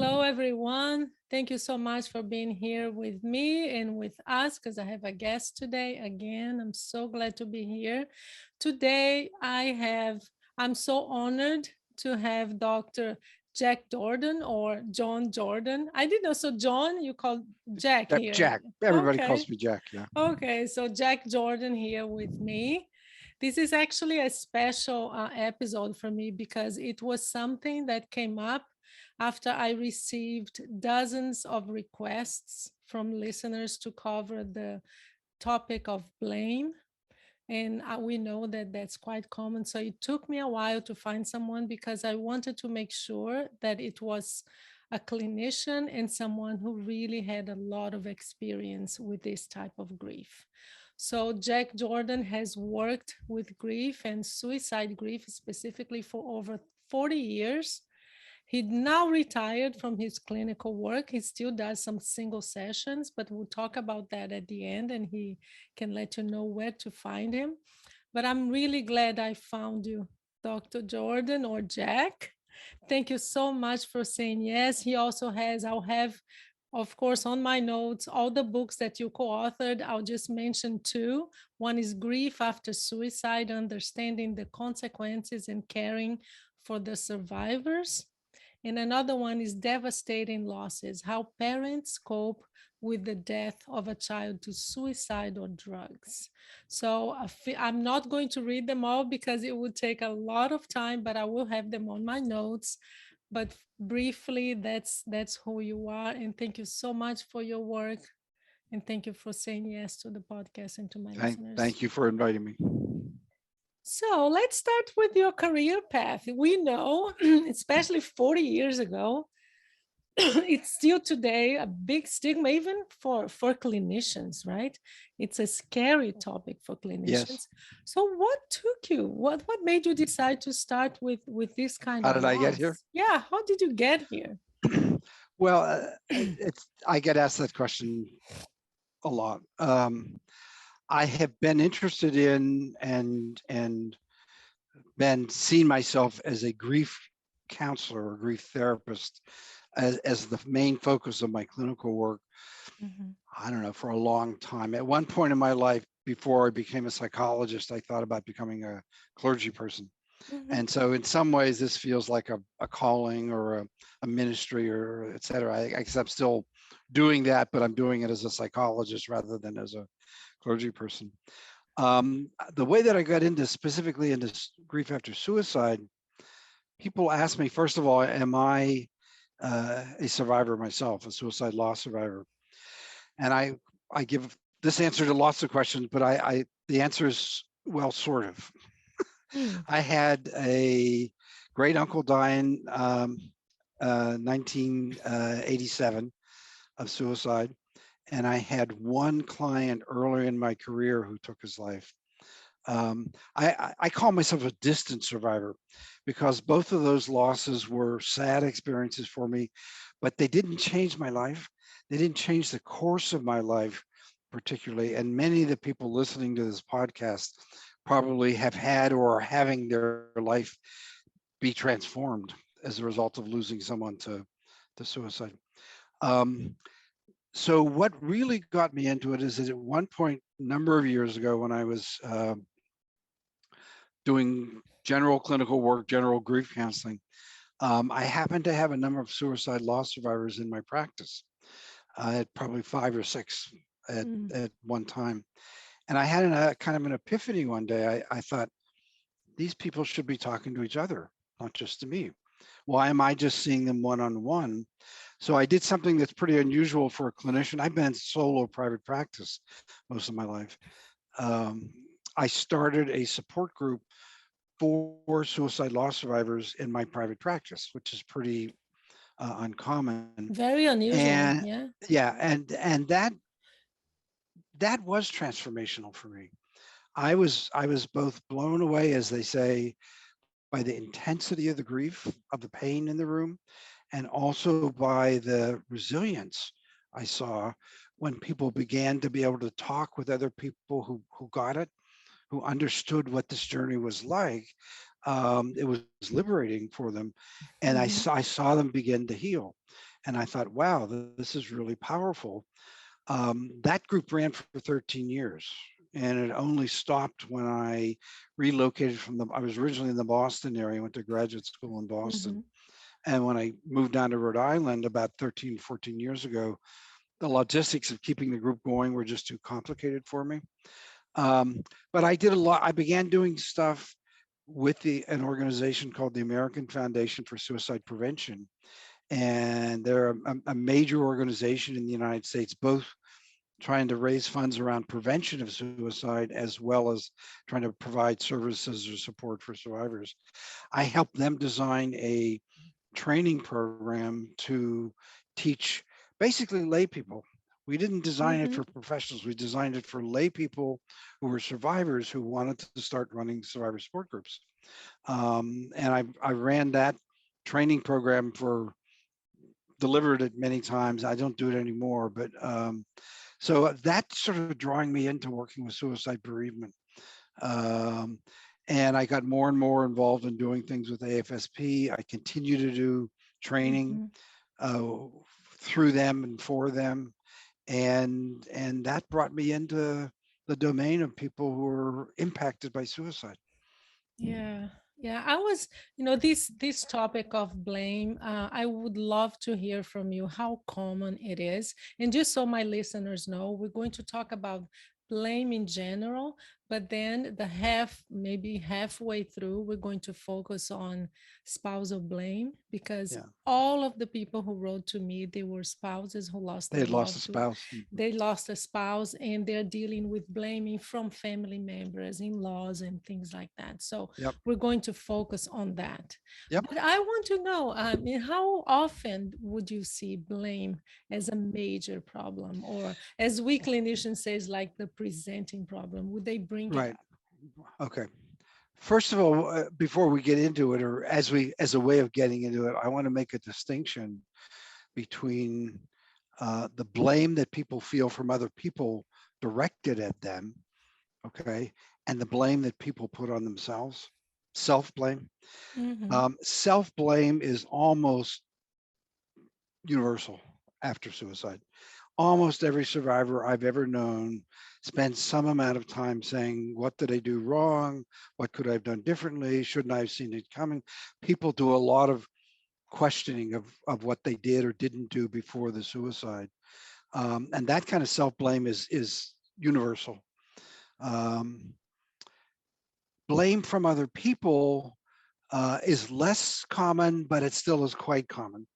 Hello, everyone. Thank you so much for being here with me and with us because I have a guest today again. I'm so glad to be here. Today, I'm so honored to have Dr. Jack Jordan or John Jordan. I didn't know. So, John, you call Jack here. Jack. Everybody Okay. calls me Jack. Yeah. Okay. So, Jack Jordan here with me. This is actually a special episode for me because it was something that came up after I received dozens of requests from listeners to cover the topic of blame. And we know that that's quite common. So it took me a while to find someone because I wanted to make sure that it was a clinician and someone who really had a lot of experience with this type of grief. So Jack Jordan has worked with grief and suicide grief specifically for over 40 years. He now retired from his clinical work. He still does some single sessions, but we'll talk about that at the end and he can let you know where to find him. But I'm really glad I found you, Dr. Jordan or Jack. Thank you so much for saying yes. I'll have, of course, on my notes, all the books that you co authored. I'll just mention two. One is Grief After Suicide, Understanding the Consequences and Caring for the Survivors. And another one is Devastating Losses, How Parents Cope with the Death of a Child to Suicide or Drugs. So I'm not going to read them all because it would take a lot of time, but I will have them on my notes. But briefly, that's who you are. And thank you so much for your work. And thank you for saying yes to the podcast and to my listeners. Thank you for inviting me. So let's start with your career path. We know, especially 40 years ago, it's still today a big stigma, even for clinicians, right? It's a scary topic for Yes. clinicians. So what took you? What made you decide to start with this kind How of did I get here? loss? Yeah, how did you get here? Well, I get asked that question a lot. I have been interested in and been seen myself as a grief counselor or grief therapist as the main focus of my clinical work. Mhm. I don't know, for a long time. At one point in my life, before I became a psychologist, I thought about becoming a clergy person. Mhm. And so in some ways, this feels like a calling or a ministry or et cetera. I guess I'm still doing that, but I'm doing it as a psychologist rather than as a clergy person. The way that I got into specifically into grief after suicide, people ask me, first of all, am I a survivor myself, a suicide loss survivor? And I give this answer to lots of questions, but the answer is, well, sort of. Mm. I had a great uncle die in 1987 of suicide. And I had one client earlier in my career who took his life. I call myself a distant survivor because both of those losses were sad experiences for me, but they didn't change my life. They didn't change the course of my life particularly. And many of the people listening to this podcast probably have had or are having their life be transformed as a result of losing someone to suicide. Um, so what really got me into it is that at one point, a number of years ago, when I was doing general clinical work, general grief counseling, I happened to have a number of suicide loss survivors in my practice. I had probably 5 or 6 Mm. at one time. And I had a kind of an epiphany one day. I thought, these people should be talking to each other, not just to me. Why am I just seeing them one-on-one? So I did something that's pretty unusual for a clinician. I've been in solo private practice most of my life. Um, I started a support group for suicide loss survivors in my private practice, which is pretty uncommon. Very unusual, And yeah. yeah, and that was transformational for me. I was both blown away, as they say, by the intensity of the grief, of the pain in the room, and also by the resilience I saw when people began to be able to talk with other people who got it, who understood what this journey was like. It was liberating for them, and Mhm. I saw them begin to heal. And I thought, wow, this is really powerful. That group ran for 13 years, and it only stopped when I relocated I was originally in the Boston area, went to graduate school in Boston. Mhm. And when I moved down to Rhode Island about 13, 14 years ago, the logistics of keeping the group going were just too complicated for me. Um, but I did a lot. I began doing stuff with an organization called the American Foundation for Suicide Prevention. And they're a major organization in the United States, both trying to raise funds around prevention of suicide as well as trying to provide services or support for survivors. I helped them design a training program to teach basically lay people. We didn't design it Mhm. for professionals. We designed it for lay people who were survivors who wanted to start running survivor support groups. And I ran that training program for delivered it many times. I don't do it anymore, but so that's sort of drawing me into working with suicide bereavement. Um, and I got more and more involved in doing things with AFSP. I continue to do training Mhm. uh, through them and for them, and that brought me into the domain of people who are impacted by suicide. Yeah, yeah. I was, this topic of blame. I would love to hear from you how common it is, and just so my listeners know, we're going to talk about blame in general, but then maybe halfway through, we're going to focus on spousal blame because Yeah, all of the people who wrote to me, they were spouses who lost they their had lost a loved one. spouse. Mhm. They lost a spouse and they're dealing with blaming from family members, in-laws, and things like that. So Yep, we're going to focus on that. yep. But I want to know, how often would you see blame as a major problem, or as we clinicians says, like the presenting problem? Would they bring it Right. up? Okay. First of all, before we get into it, or as a way of getting into it, I want to make a distinction between the blame that people feel from other people directed at them, okay, and the blame that people put on themselves, self-blame. Hmm. Self-blame is almost universal after suicide. Almost every survivor I've ever known spends some amount of time saying, what did I do wrong? What could I have done differently? Shouldn't I have seen it coming? People do a lot of questioning of what they did or didn't do before the suicide. And that kind of self-blame is universal. Um, Blame from other people is less common, but it still is quite common.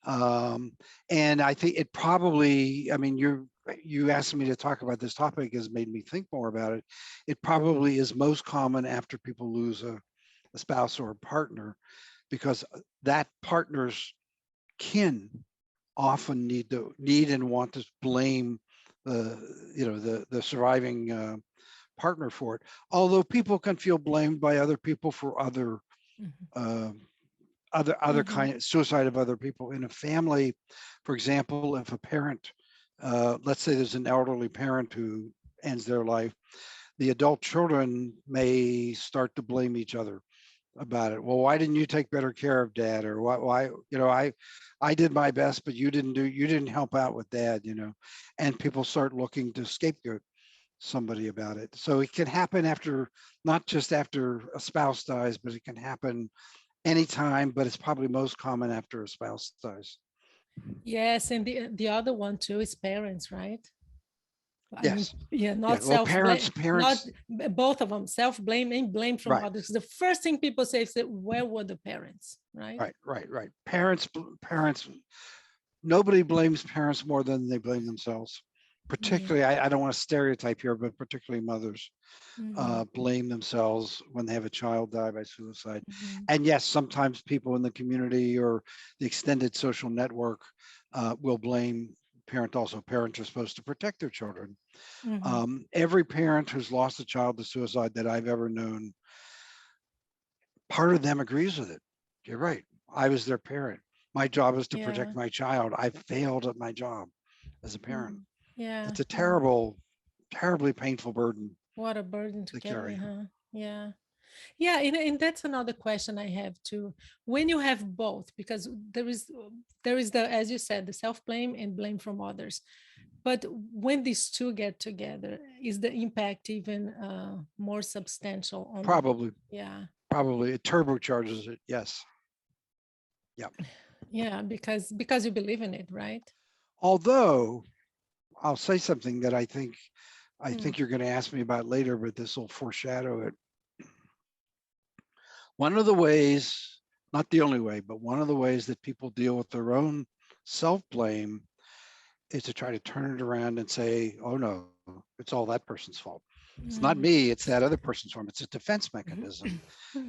Um, and I think it probably, I mean, you asked me to talk about this topic has made me think more about it. It probably is most common after people lose a spouse or a partner, because that partner's kin often need and want to blame the the surviving partner for it. Although people can feel blamed by other people for Hmm. uh, other Hmm. kind of suicide of other people in a family. For example, if a parent, let's say there's an elderly parent who ends their life, the adult children may start to blame each other about it. Well, why didn't you take better care of dad? Or why, I did my best, but you didn't help out with dad, and people start looking to scapegoat somebody about it. So it can happen after, not just after a spouse dies, but it can happen anytime, but it's probably most common after a spouse dies. Yes, and the other one too is parents, right? I mean, Yes. yeah, Yeah. not Well, self blame, not parents, both of them, self blame and blame from right, others. The first thing people say is that, where were the parents, right? right. Parents, nobody blames parents more than they blame themselves. Yeah. Particularly, I don't want to stereotype here, but particularly mothers Hmm. blame themselves when they have a child die by suicide. Hmm. And yes, sometimes people in the community or the extended social network will blame parent also. Parents are supposed to protect their children. Hmm. Every parent who's lost a child to suicide that I've ever known, part of them agrees with it. You're right. I was their parent. My job is to Yeah. protect my child. I failed at my job as a parent. Mhm. Yeah. It's a Yeah. terribly painful burden What a burden to to carry, carry. huh? Yeah. Yeah, and that's another question I have too. When you have both, because there is the, as you said, the self-blame and blame from others. But when these two get together, is the impact even more substantial on the, Probably, yeah, probably it turbocharges it. Yes. Yeah. yeah, because you believe in it, right? Although I'll say something that I Mm, think you're going to ask me about later, but this will foreshadow it. One of the ways, not the only way, but one of the ways that people deal with their own self-blame is to try to turn it around and say, oh no, it's all that person's fault. It's not mm, me, it's that other person's fault. It's a defense mechanism.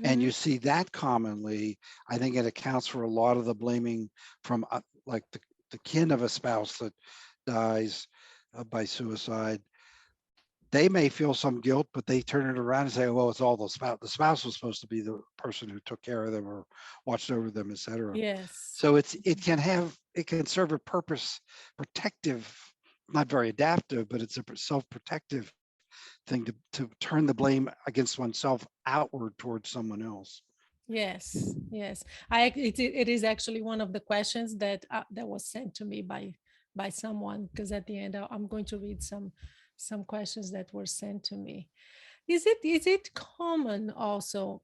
And you mhm. see that commonly. I think it accounts for a lot of the blaming from like the kin of a spouse that dies by suicide. They may feel some guilt, but they turn it around and say, well, it's all the spouse. The spouse was supposed to be the person who took care of them or watched over them, et cetera. Yes. So it can serve a purpose, protective, not very adaptive, but it's a self-protective thing to turn the blame against oneself outward towards someone else. Yes, yes. It is actually one of the questions that was sent to me by someone, because at the end I'm going to read some questions that were sent to me. Is it common also?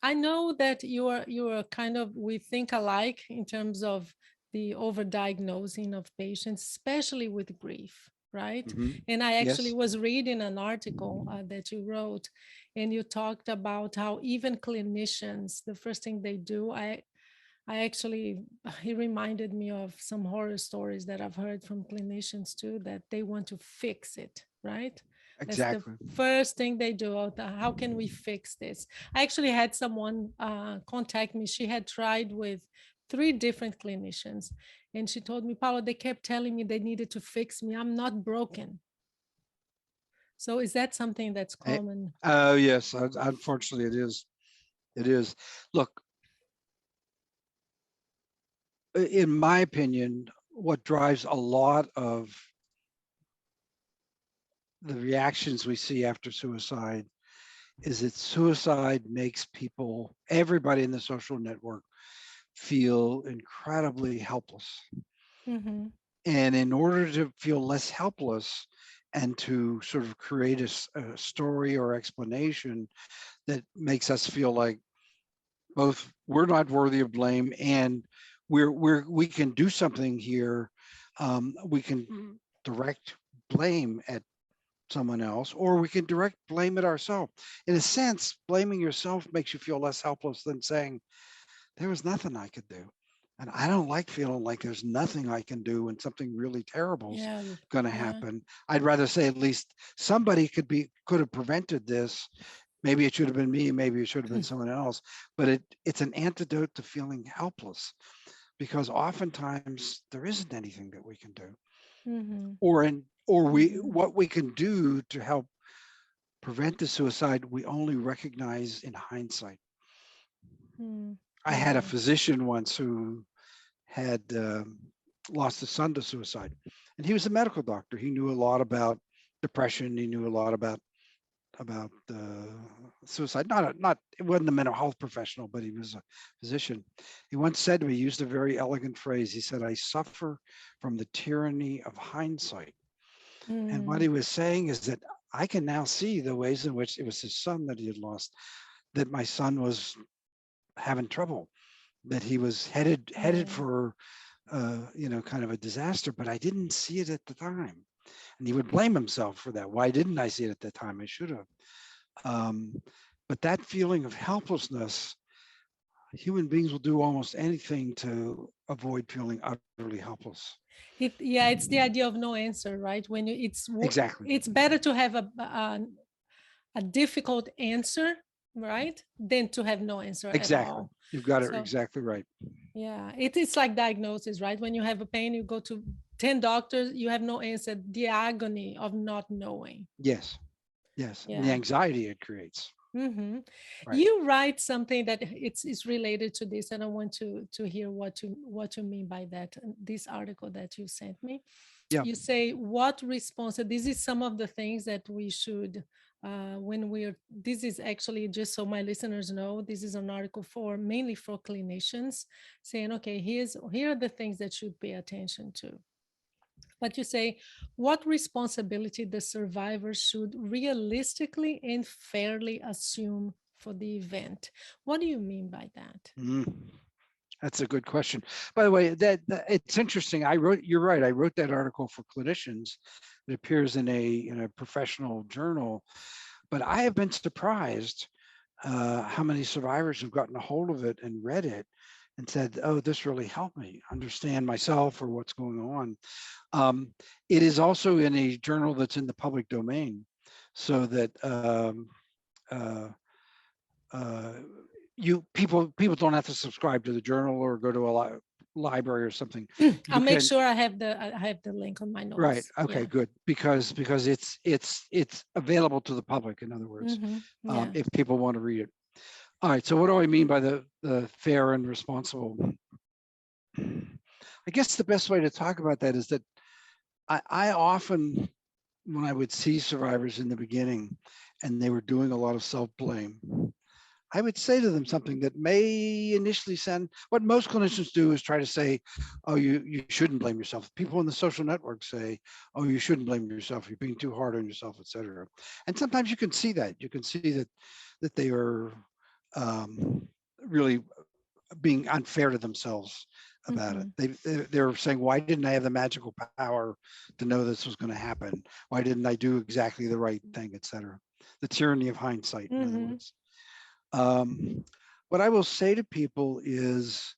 I know that you are kind of, we think alike in terms of the overdiagnosing of patients, especially with grief, right? Mhm. And I actually Yes, was reading an article that you wrote, and you talked about how even clinicians, the first thing they do, I actually, he reminded me of some horror stories that I've heard from clinicians too, that they want to fix it, right? That's the exactly. first thing they do. How can we fix this? I actually had someone contact me. She had tried with three different clinicians, and she told me, Paula, they kept telling me they needed to fix me. I'm not broken. So is that something that's Eh, common? Oh yes, unfortunately it is. It is. Look, in my opinion, what drives a lot of the reactions we see after suicide is that suicide makes people, everybody in the social network, feel incredibly helpless. Mm-hmm. And in order to feel less helpless and to sort of create a story or explanation that makes us feel like both we're not worthy of blame and we can do something here, we can direct blame at someone else, or we can direct blame at ourselves. In a sense, blaming yourself makes you feel less helpless than saying, there was nothing I could do. And I don't like feeling like there's nothing I can do when something really terrible's Yeah. going to Yeah. happen. I'd rather say at least somebody could have prevented this. Maybe it should have been me, maybe it should have been someone else, but it's an antidote to feeling helpless because oftentimes there isn't anything that we can do. Mm-hmm. Or we Mm-hmm. what we can do to help prevent the suicide, we only recognize in hindsight. Mm-hmm. I had a Yeah. physician once who had lost his son to suicide, and he was a medical doctor. He knew a lot about depression. He knew a lot about suicide. Not it wasn't a mental health professional, but he was a physician. He once said to me, he used a very elegant phrase. He said, "I suffer from the tyranny of hindsight." And what he Mm. was saying is that I can now see the ways in which it was his son that he had lost, that my son was having trouble, that he was headed Yeah. for kind of a disaster, but I didn't see it at the time. And he would blame himself for that. Why didn't I see it at the time? I should have. Um, but that feeling of helplessness, human beings will do almost anything to avoid feeling utterly helpless. Yeah, it's the idea of no answer, right? When you Exactly. it's better to have a difficult answer, right, than to have no answer at Exactly. all. You've got it So exactly right. yeah, it's like diagnosis, right? When you have a pain, you go to 10 doctors, you have no answer. The agony of not knowing. Yes. Yes. And the Yeah. anxiety it creates. Hmm. Right. You write something that it's related to this, and I want to hear what you mean by that. This article that you sent me, Yeah. you say what response. This is some of the things that we should when this is actually, just so my listeners know, this is an article for mainly for clinicians, saying, okay, here are the things that should pay attention to. But you say, what responsibility the survivor should realistically and fairly assume for the event? What do you mean by that? Mm, that's a good question. By the way, it's interesting. You're right. I wrote that article for clinicians. It appears in a professional journal, but I have been surprised how many survivors have gotten a hold of it and read it and said, "Oh, this really helped me understand myself or what's going on." It is also in a journal that's in the public domain, so that uh, uh, people don't have to subscribe to the journal or go to a library or something. I'll You make can, sure I have the link on my right? notes. Okay, Yeah. good, because it's available to the public. In other words, Yeah. if people want to read it. All right. So what do I mean by the fair and responsible? I guess the best way to talk about that is that I often, when I would see survivors in the beginning and they were doing a lot of self-blame, I would say to them something that may initially sound, what most clinicians do is try to say, oh, you shouldn't blame yourself. People in the social network say, oh, you shouldn't blame yourself. You're being too hard on yourself, et cetera. And sometimes you can see that. You can see that they are really being unfair to themselves about it. Hmm. They're saying, why didn't I have the magical power to know this was going to happen? Why didn't I do exactly the right thing, et cetera? The tyranny of hindsight, in other Hmm. words. What I will say to people is,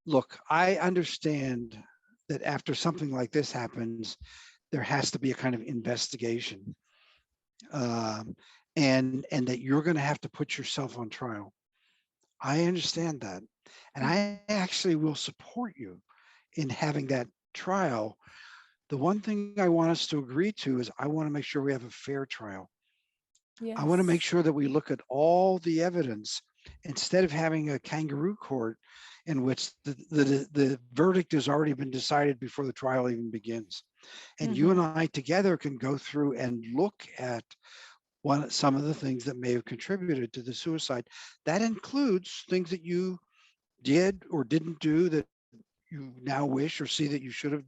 look, I understand that after something like this happens, there has to be a kind of investigation, um, and that you're going to have to put yourself on trial. I understand that, and I actually will support you in having that trial. The one thing I want us to agree to is I want to make sure we have a fair trial. I want to make Yes. sure that we look at all the evidence instead of having a kangaroo court in which the verdict has already been decided before the trial even begins. And you and Hmm. I together can go through and look at some of the things that may have contributed to the suicide. That includes things that you did or didn't do that you now wish or see that you should have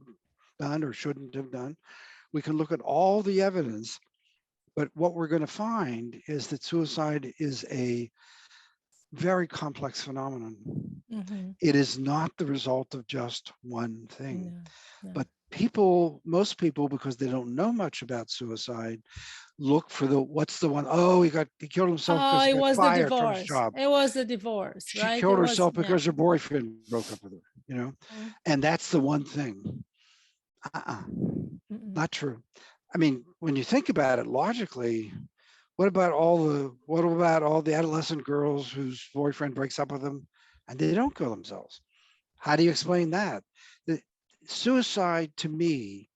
done or shouldn't have done. We can look at all the evidence, but what we're going to find is that suicide is a very complex phenomenon. Hmm. It is not the result of just one thing. No, no. But most people, because they don't know much about suicide, look for what's the one, oh, he killed himself Oh, because he it got was the fired from his divorce. job. It was the divorce, She right? killed It was, herself yeah. because her boyfriend broke up with her, you know? Mm, And that's the one thing. Uh-uh, mm-mm. not true. I mean, when you think about it logically, what about all the adolescent girls whose boyfriend breaks up with them and they don't kill themselves? How do you explain that? The suicide to me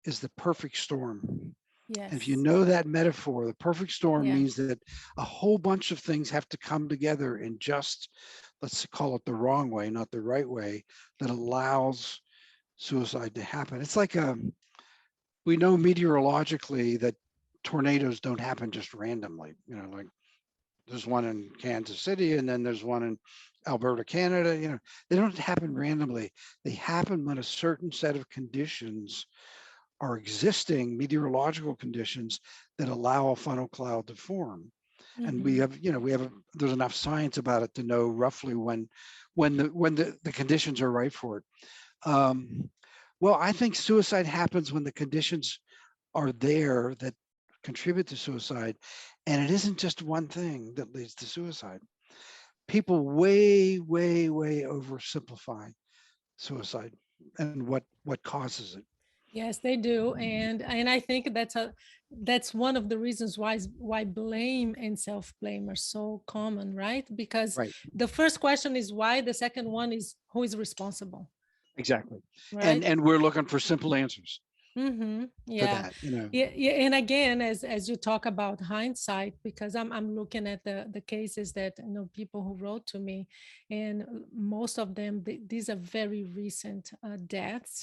is the perfect storm. And if you Yes. know that metaphor, the perfect storm Yeah. means that a whole bunch of things have to come together in just, let's call it the wrong way, not the right way, that allows suicide to happen. It's like we know meteorologically that tornadoes don't happen just randomly. Like there's one in Kansas City and then there's one in Alberta, Canada. They don't happen randomly. They happen when a certain set of conditions are existing, meteorological conditions that allow a funnel cloud to form. And Hmm. there's enough science about it to know roughly when the conditions are right for it. Um, well, I think suicide happens when the conditions are there that contribute to suicide, and it isn't just one thing that leads to suicide. People way, way, way oversimplify suicide and what causes it. Yes, they do, and I think that's one of the reasons why blame and self blame are so common, right? Because Right. the first question is why, the second one is who is responsible, Exactly. And right? and we're looking for simple answers. Mm-hmm. to Yeah. that, you know. Yeah, yeah. And again, as you talk about hindsight, because I'm looking at the cases that people who wrote to me, and most of them these are very recent deaths,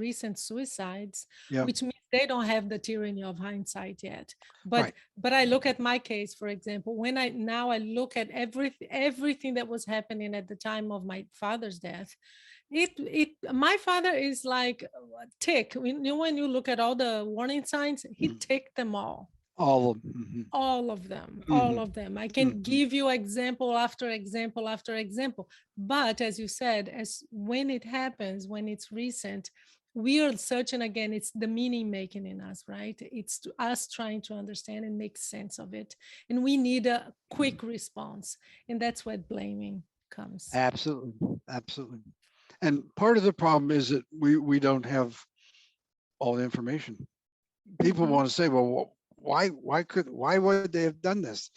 recent suicides, Yeah, which means they don't have the tyranny of hindsight yet. But right. but I look at my case, for example, when I look at everything that was happening at the time of my father's death. It My father is like a tick. When you look at all the warning signs, he Mhm. ticked them All of them. all of them, all Hmm. of them. I Hmm. can give you example after example after example. But as you said, as when it happens, when it's recent, we are searching again. It's the meaning making in us, right? It's to us trying to understand and make sense of it, and we need a Hmm. quick response, and that's where blaming comes. Absolutely, absolutely. And part of the problem is that we don't have all the information. People Hmm. want to say, well, why would they have done this?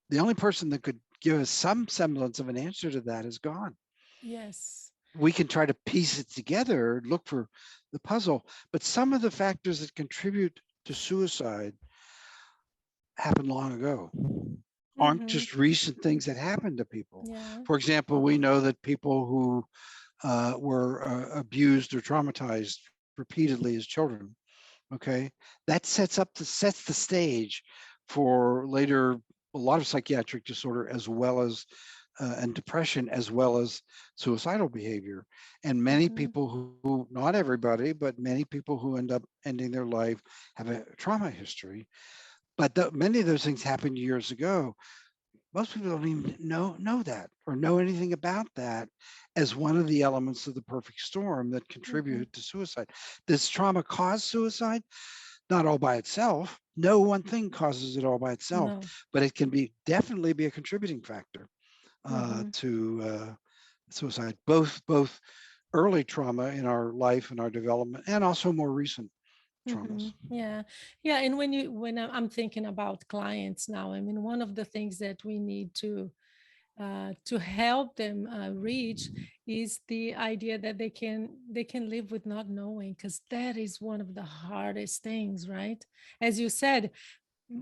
The only person that could give us some semblance of an answer to that is gone. Yes. We can try to piece it together, look for the puzzle, but some of the factors that contribute to suicide happened long ago, aren't Hmm. just recent things that happen to people. Yeah. For example, we know that people who were abused or traumatized repeatedly as children, okay, that sets the stage for later a lot of psychiatric disorder as well as and depression as well as suicidal behavior. And many Hmm. people who, not everybody, but many people who end up ending their life have a trauma history. But many of those things happened years ago. Most people don't even know that or know anything about that as one of the elements of the perfect storm that Hmm. contributed to suicide. Does trauma cause suicide? Not all by itself. No one thing causes it all by itself, No. but it can be definitely be a contributing factor Hmm. to suicide. Both early trauma in our life and our development, and also more recent traumas. Yeah, yeah. And when I'm thinking about clients now, I mean, one of the things that we need to help them reach is the idea that they can live with not knowing, because that is one of the hardest things, right? As you said,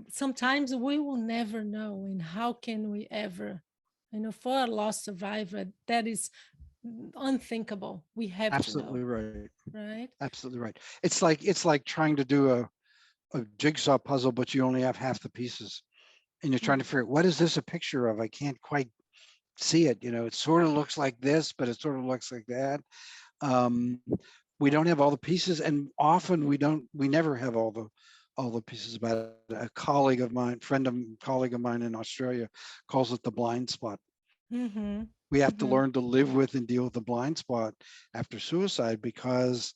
sometimes we will never know, and how can we ever, for a lost survivor, that is unthinkable. We have to know, Absolutely right. right? Absolutely right. It's like trying to do a jigsaw puzzle, but you only have half the pieces, and you're trying to figure out what is this a picture of? I can't quite see it. It sort of looks like this, but it sort of looks like that. Um, we don't have all the pieces, and often we never have all the pieces about it. A colleague of mine, colleague of mine in Australia calls it the blind spot. Mm-hmm. We have to Mm-hmm. learn to live with and deal with the blind spot after suicide because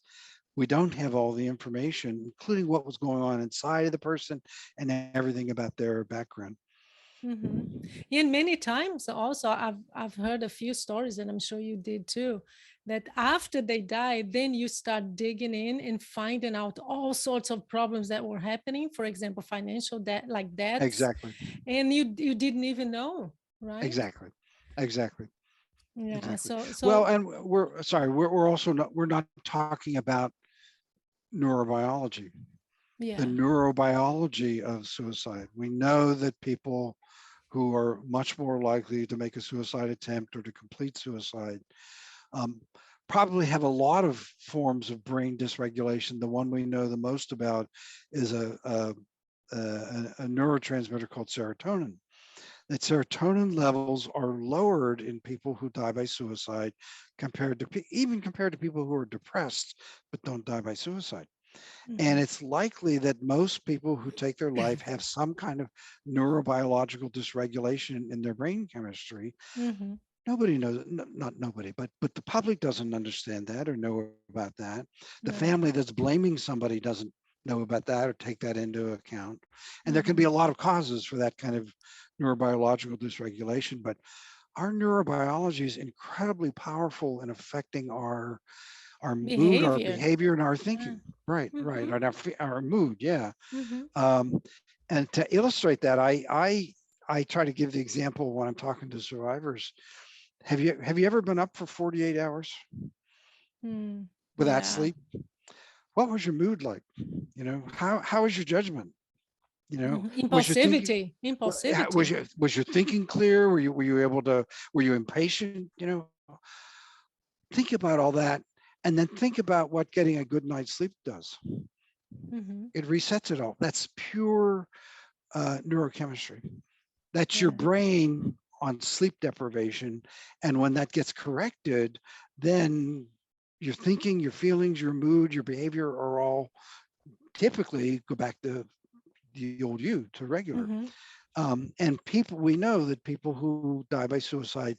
we don't have all the information, including what was going on inside of the person and everything about their background. Mm-hmm. And many times also I've heard a few stories, and I'm sure you did too, that after they died, then you start digging in and finding out all sorts of problems that were happening. For example, financial debt, like debts, Exactly. and you didn't even know, right? Exactly. Exactly. Yeah. Exactly. So Well, so and we're sorry, we're also not talking about neurobiology, the yeah. neurobiology of suicide. We know that people who are much more likely to make a suicide attempt or to complete suicide um, probably have a lot of forms of brain dysregulation. The one we know the most about is a neurotransmitter called serotonin. That serotonin levels are lowered in people who die by suicide even compared to people who are depressed but don't die by suicide. Mm-hmm. And it's likely that most people who take their life have some kind of neurobiological dysregulation in their brain chemistry. Mm-hmm. Nobody knows, not nobody, but the public doesn't understand that or know about that. The No. family that's blaming somebody doesn't know about that or take that into account. And there can be Mm-hmm. a lot of causes for that kind of neurobiological dysregulation, but our neurobiology is incredibly powerful in affecting our mood, our Behavior. behavior, and our Yeah. thinking. Right, right, Mm-hmm. and our mood. Yeah. Mm-hmm. Um, and to illustrate that, I try to give the example when I'm talking to survivors. Have you ever been up for 48 hours Mm. without Yeah. sleep? What was your mood like? How was your judgment? Was your thinking, Impulsivity, was impulsivity. your thinking clear? Were you able to, were you impatient? Think about all that, and then think about what getting a good night's sleep does. Hmm. It resets it all. That's pure neurochemistry. That's your Yeah. brain on sleep deprivation. And when that gets corrected, then your thinking, your feelings, your mood, your behavior are all typically go back to the old you, to regular. Hmm. And people, we know that people who die by suicide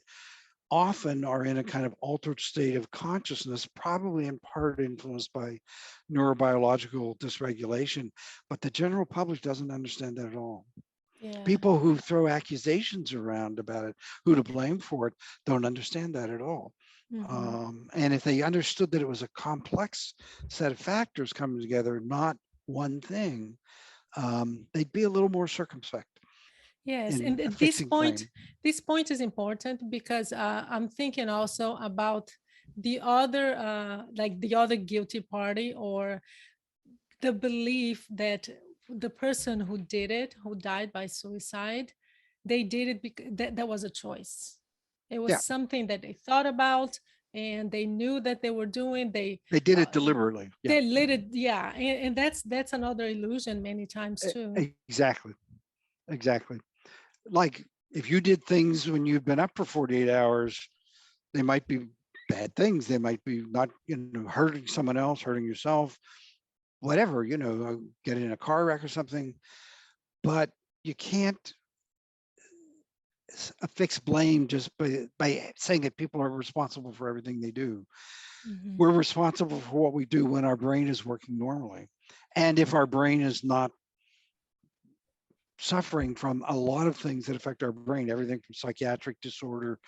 often are in a kind of altered state of consciousness, probably in part influenced by neurobiological dysregulation. But the general public doesn't understand that at all. Yeah. People who throw accusations around about it, who to blame for it, don't understand that at all. Hmm. And if they understood that it was a complex set of factors coming together, not one thing, they'd be a little more circumspect Yes, in and fixing blame. this point is important because I'm thinking also about the other, like the other guilty party, or the belief that the person who did it, who died by suicide, they did it because that was a choice. It was Yeah, something that they thought about and they knew that they were doing. they did it Uh, deliberately. Yeah, they lit it, yeah, and that's another illusion many times too. exactly, exactly. Like if you did things when you've been up for 48 hours, they might be bad things. They might be not, hurting someone else, hurting yourself, whatever, get in a car wreck or something. But you can't affix blame just by saying that people are responsible for everything they do. Mhm. We're responsible for what we do when our brain is working normally. And if our brain is not suffering from a lot of things that affect our brain, everything from psychiatric disorder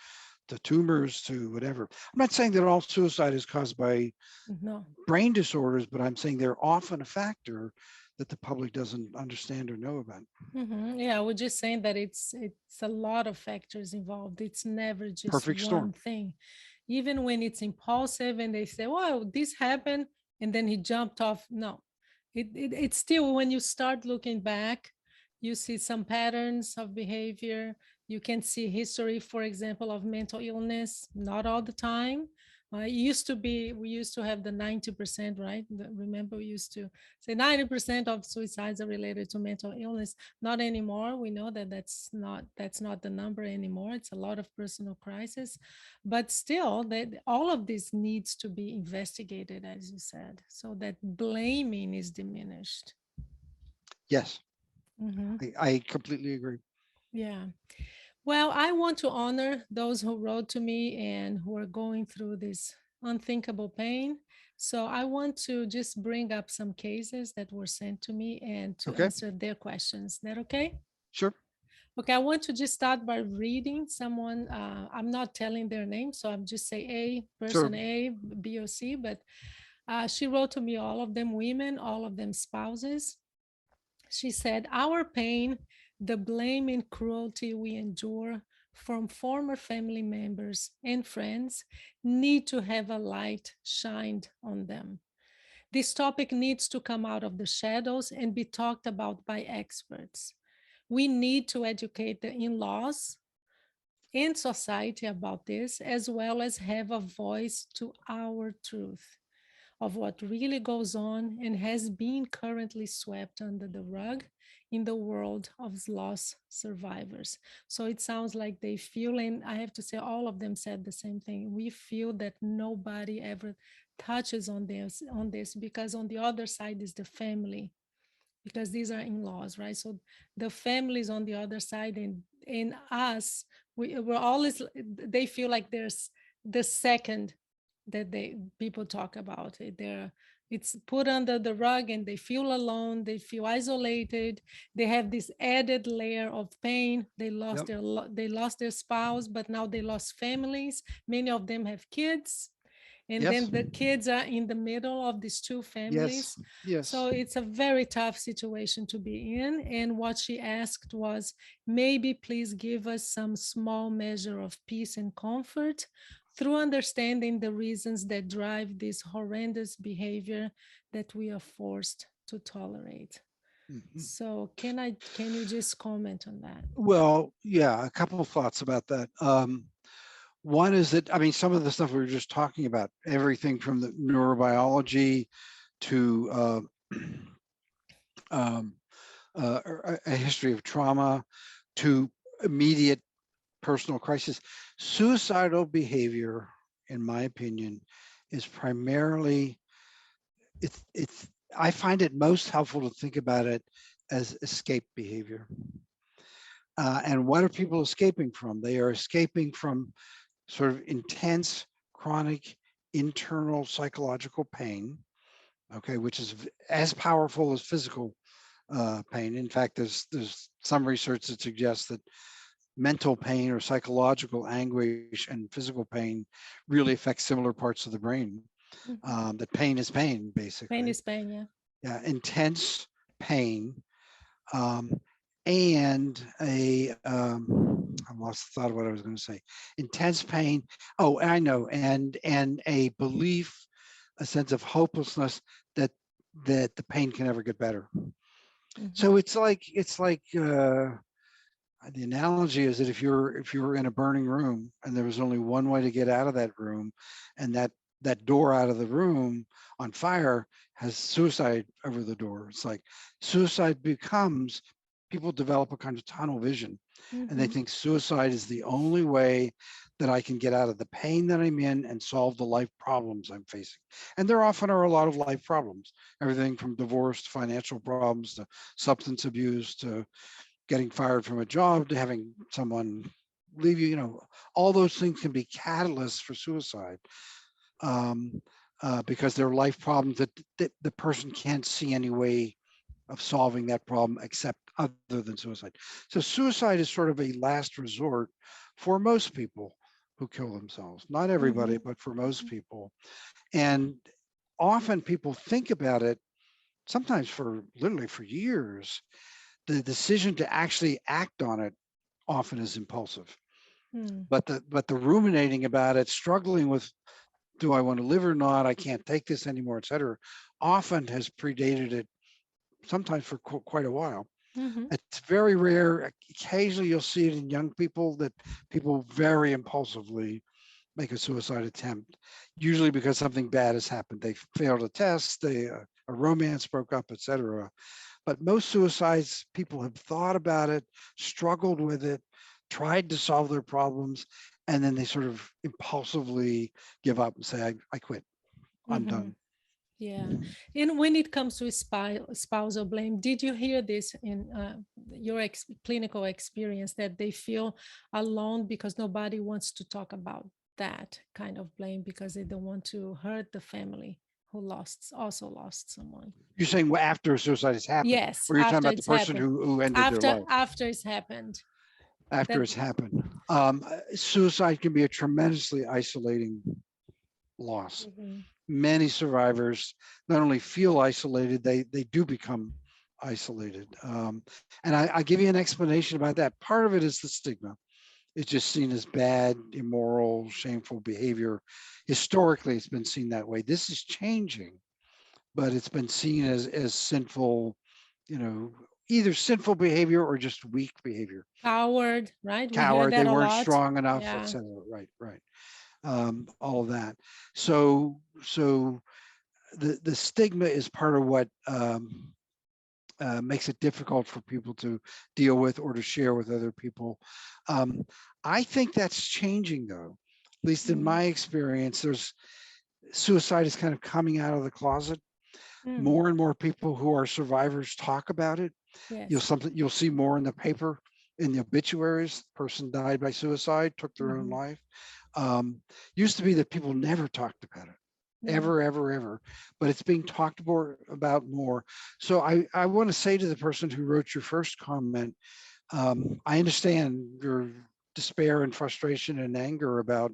to tumors to whatever. I'm not saying that all suicide is caused by No. brain disorders, but I'm saying they're often a factor that the public doesn't understand or know about. Yeah, we're just saying that it's a lot of factors involved. It's never just Perfect one storm. thing. Even when it's impulsive and they say, "Well, this happened," and then he jumped off. No, it's still, when you start looking back, you see some patterns of behavior. You can see history, for example, of mental illness. Not all the time. It used to be, we used to have the 90%, right? Remember, we used to say 90% of suicides are related to mental illness. Not anymore. We know that that's not the number anymore. It's a lot of personal crisis, but still, that all of this needs to be investigated, as you said, so that blaming is diminished. Yes, Hmm. I completely agree. Yeah. Well, I want to honor those who wrote to me and who are going through this unthinkable pain. So I want to just bring up some cases that were sent to me and to Okay, answer their questions. Is that okay? sure. Okay, I want to just start by reading someone. I'm not telling their name, so I'm just say A, So, person A, B or C, but she wrote to me, all of them women, all of them spouses. She said, "Our pain, the blame and cruelty we endure from former family members and friends, need to have a light shined on them. This topic needs to come out of the shadows and be talked about by experts. We need to educate the in laws and society about this, as well as have a voice to our truth of what really goes on and has been currently swept under the rug in the world of loss survivors." So it sounds like they feel, and I have to say, all of them said the same thing. We feel that nobody ever touches on this because on the other side is the family, because these are in-laws, right? So the families on the other side, and in us, we're always, they feel like there's the second that they people talk about it, they're, it's put under the rug and they feel alone, they feel isolated, they have this added layer of pain. They lost yep, their spouse, but now they lost families. Many of them have kids, and yes, then the kids are in the middle of these two yes, families. yes. So it's a very tough situation to be in. And what she asked was, maybe please give us some small measure of peace and comfort through understanding the reasons that drive this horrendous behavior that we are forced to tolerate. Mhm. So can you just comment on that? Well, yeah, a couple of thoughts about that. One is that, I mean, some of the stuff we were just talking about, everything from the neurobiology to um, a history of trauma to immediate personal crisis. Suicidal behavior, in my opinion, is primarily, it's I find it most helpful to think about it as escape behavior. And what are people escaping from? They are escaping from sort of intense, chronic, internal psychological pain, okay, which is as powerful as physical pain. In fact, there's some research that suggests that mental pain or psychological anguish and physical pain really affect similar parts of the brain. Mhm. That pain is pain, Pain basically. is pain, yeah. Yeah, intense pain, um, and I lost the thought of what I was going to say. Intense pain. Oh, I know, and a belief, a sense of hopelessness that the pain can never get better. Mhm. So it's like the analogy is that if you were in a burning room and there was only one way to get out of that room, and that door out of the room on fire has suicide over the door. It's like suicide becomes, people develop a kind of tunnel vision, and they Mhm. think suicide is the only way that I can get out of the pain that I'm in and solve the life problems I'm facing. And there often are a lot of life problems, everything from divorce to financial problems to substance abuse to getting fired from a job to having someone leave you, all those things can be catalysts for suicide, um, because they're life problems that the person can't see any way of solving that problem except other than suicide. So suicide is sort of a last resort for most people who kill themselves. Not everybody, Mhm. but for most people. And often people think about it, sometimes for literally for years. The decision to actually act on it often is impulsive, Mm. but the ruminating about it, struggling with, do I want to live or not? I can't take this anymore, et cetera, often has predated it, sometimes for quite a while. Mhm. It's very rare. Occasionally you'll see it in young people, that people very impulsively make a suicide attempt, usually because something bad has happened. They failed a test, a romance broke up, et cetera. But most suicides, people have thought about it, struggled with it, tried to solve their problems, and then they sort of impulsively give up and say, I quit, I'm Mhm. done. Yeah. And when it comes to spousal blame, did you hear this in your clinical experience, that they feel alone because nobody wants to talk about that kind of blame because they don't want to hurt the family who also lost someone? You're saying after suicide has happened, Yes, or you're talking after about the it's person happened. who ended their life After it's happened. after That. it's happened? Suicide can be a tremendously isolating loss. Mhm. Many survivors not only feel isolated, they do become isolated. And I give you an explanation about that. Part of it is the stigma. It's just seen as bad, immoral, shameful behavior. Historically, it's been seen that way. This is changing, but it's been seen as sinful, you know, either sinful behavior or just weak behavior. Coward, right? We hear Coward, they that a weren't lot. strong enough, Yeah. etc. Right, right. All of that. So the stigma is part of what makes it difficult for people to deal with or to share with other people. Um, I think that's changing, though. At least in Mm. my experience, there's suicide is kind of coming out of the closet. Mm. More and more people who are survivors talk about it. Yes. You'll see more in the paper, in the obituaries. Person died by suicide, took their own Hmm. life. Used to be that people never talked about it, Yeah. ever, but it's being talked more about more. So I want to say to the person who wrote your first comment, I understand your despair and frustration and anger about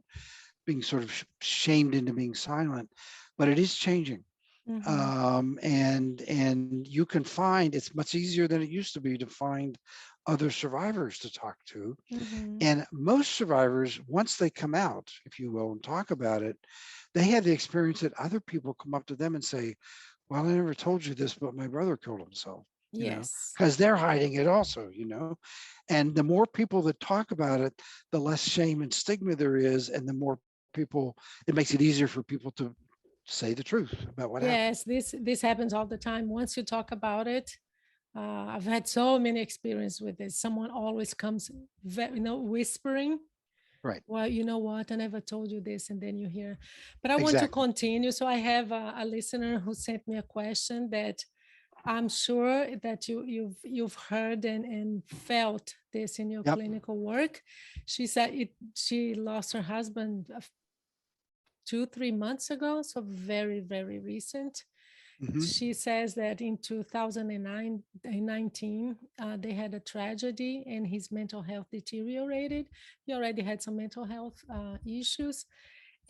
being sort of shamed into being silent, but it is changing. Hmm. And you can find, it's much easier than it used to be to find other survivors to talk to. Hmm. And most survivors, once they come out, if you will, and talk about it, they have the experience that other people come up to them and say, well, I never told you this, but my brother killed himself, Yes. because they're hiding it also, and the more people that talk about it, the less shame and stigma there is, and the more people, it makes it easier for people to say the truth about what happened. Yes, this happens all the time. Once you talk about it, I've had so many experience with this. Someone always comes, whispering. Right. Well, you know what? I never told you this, and then you hear. But I want to Exactly. continue. So I have a listener who sent me a question that I'm sure that you've heard and felt this in your Yep. clinical work. She said she lost her husband 2 3 months ago, so very very recent. Hmm. She says that in 2019 they had a tragedy and his mental health deteriorated. He already had some mental health issues,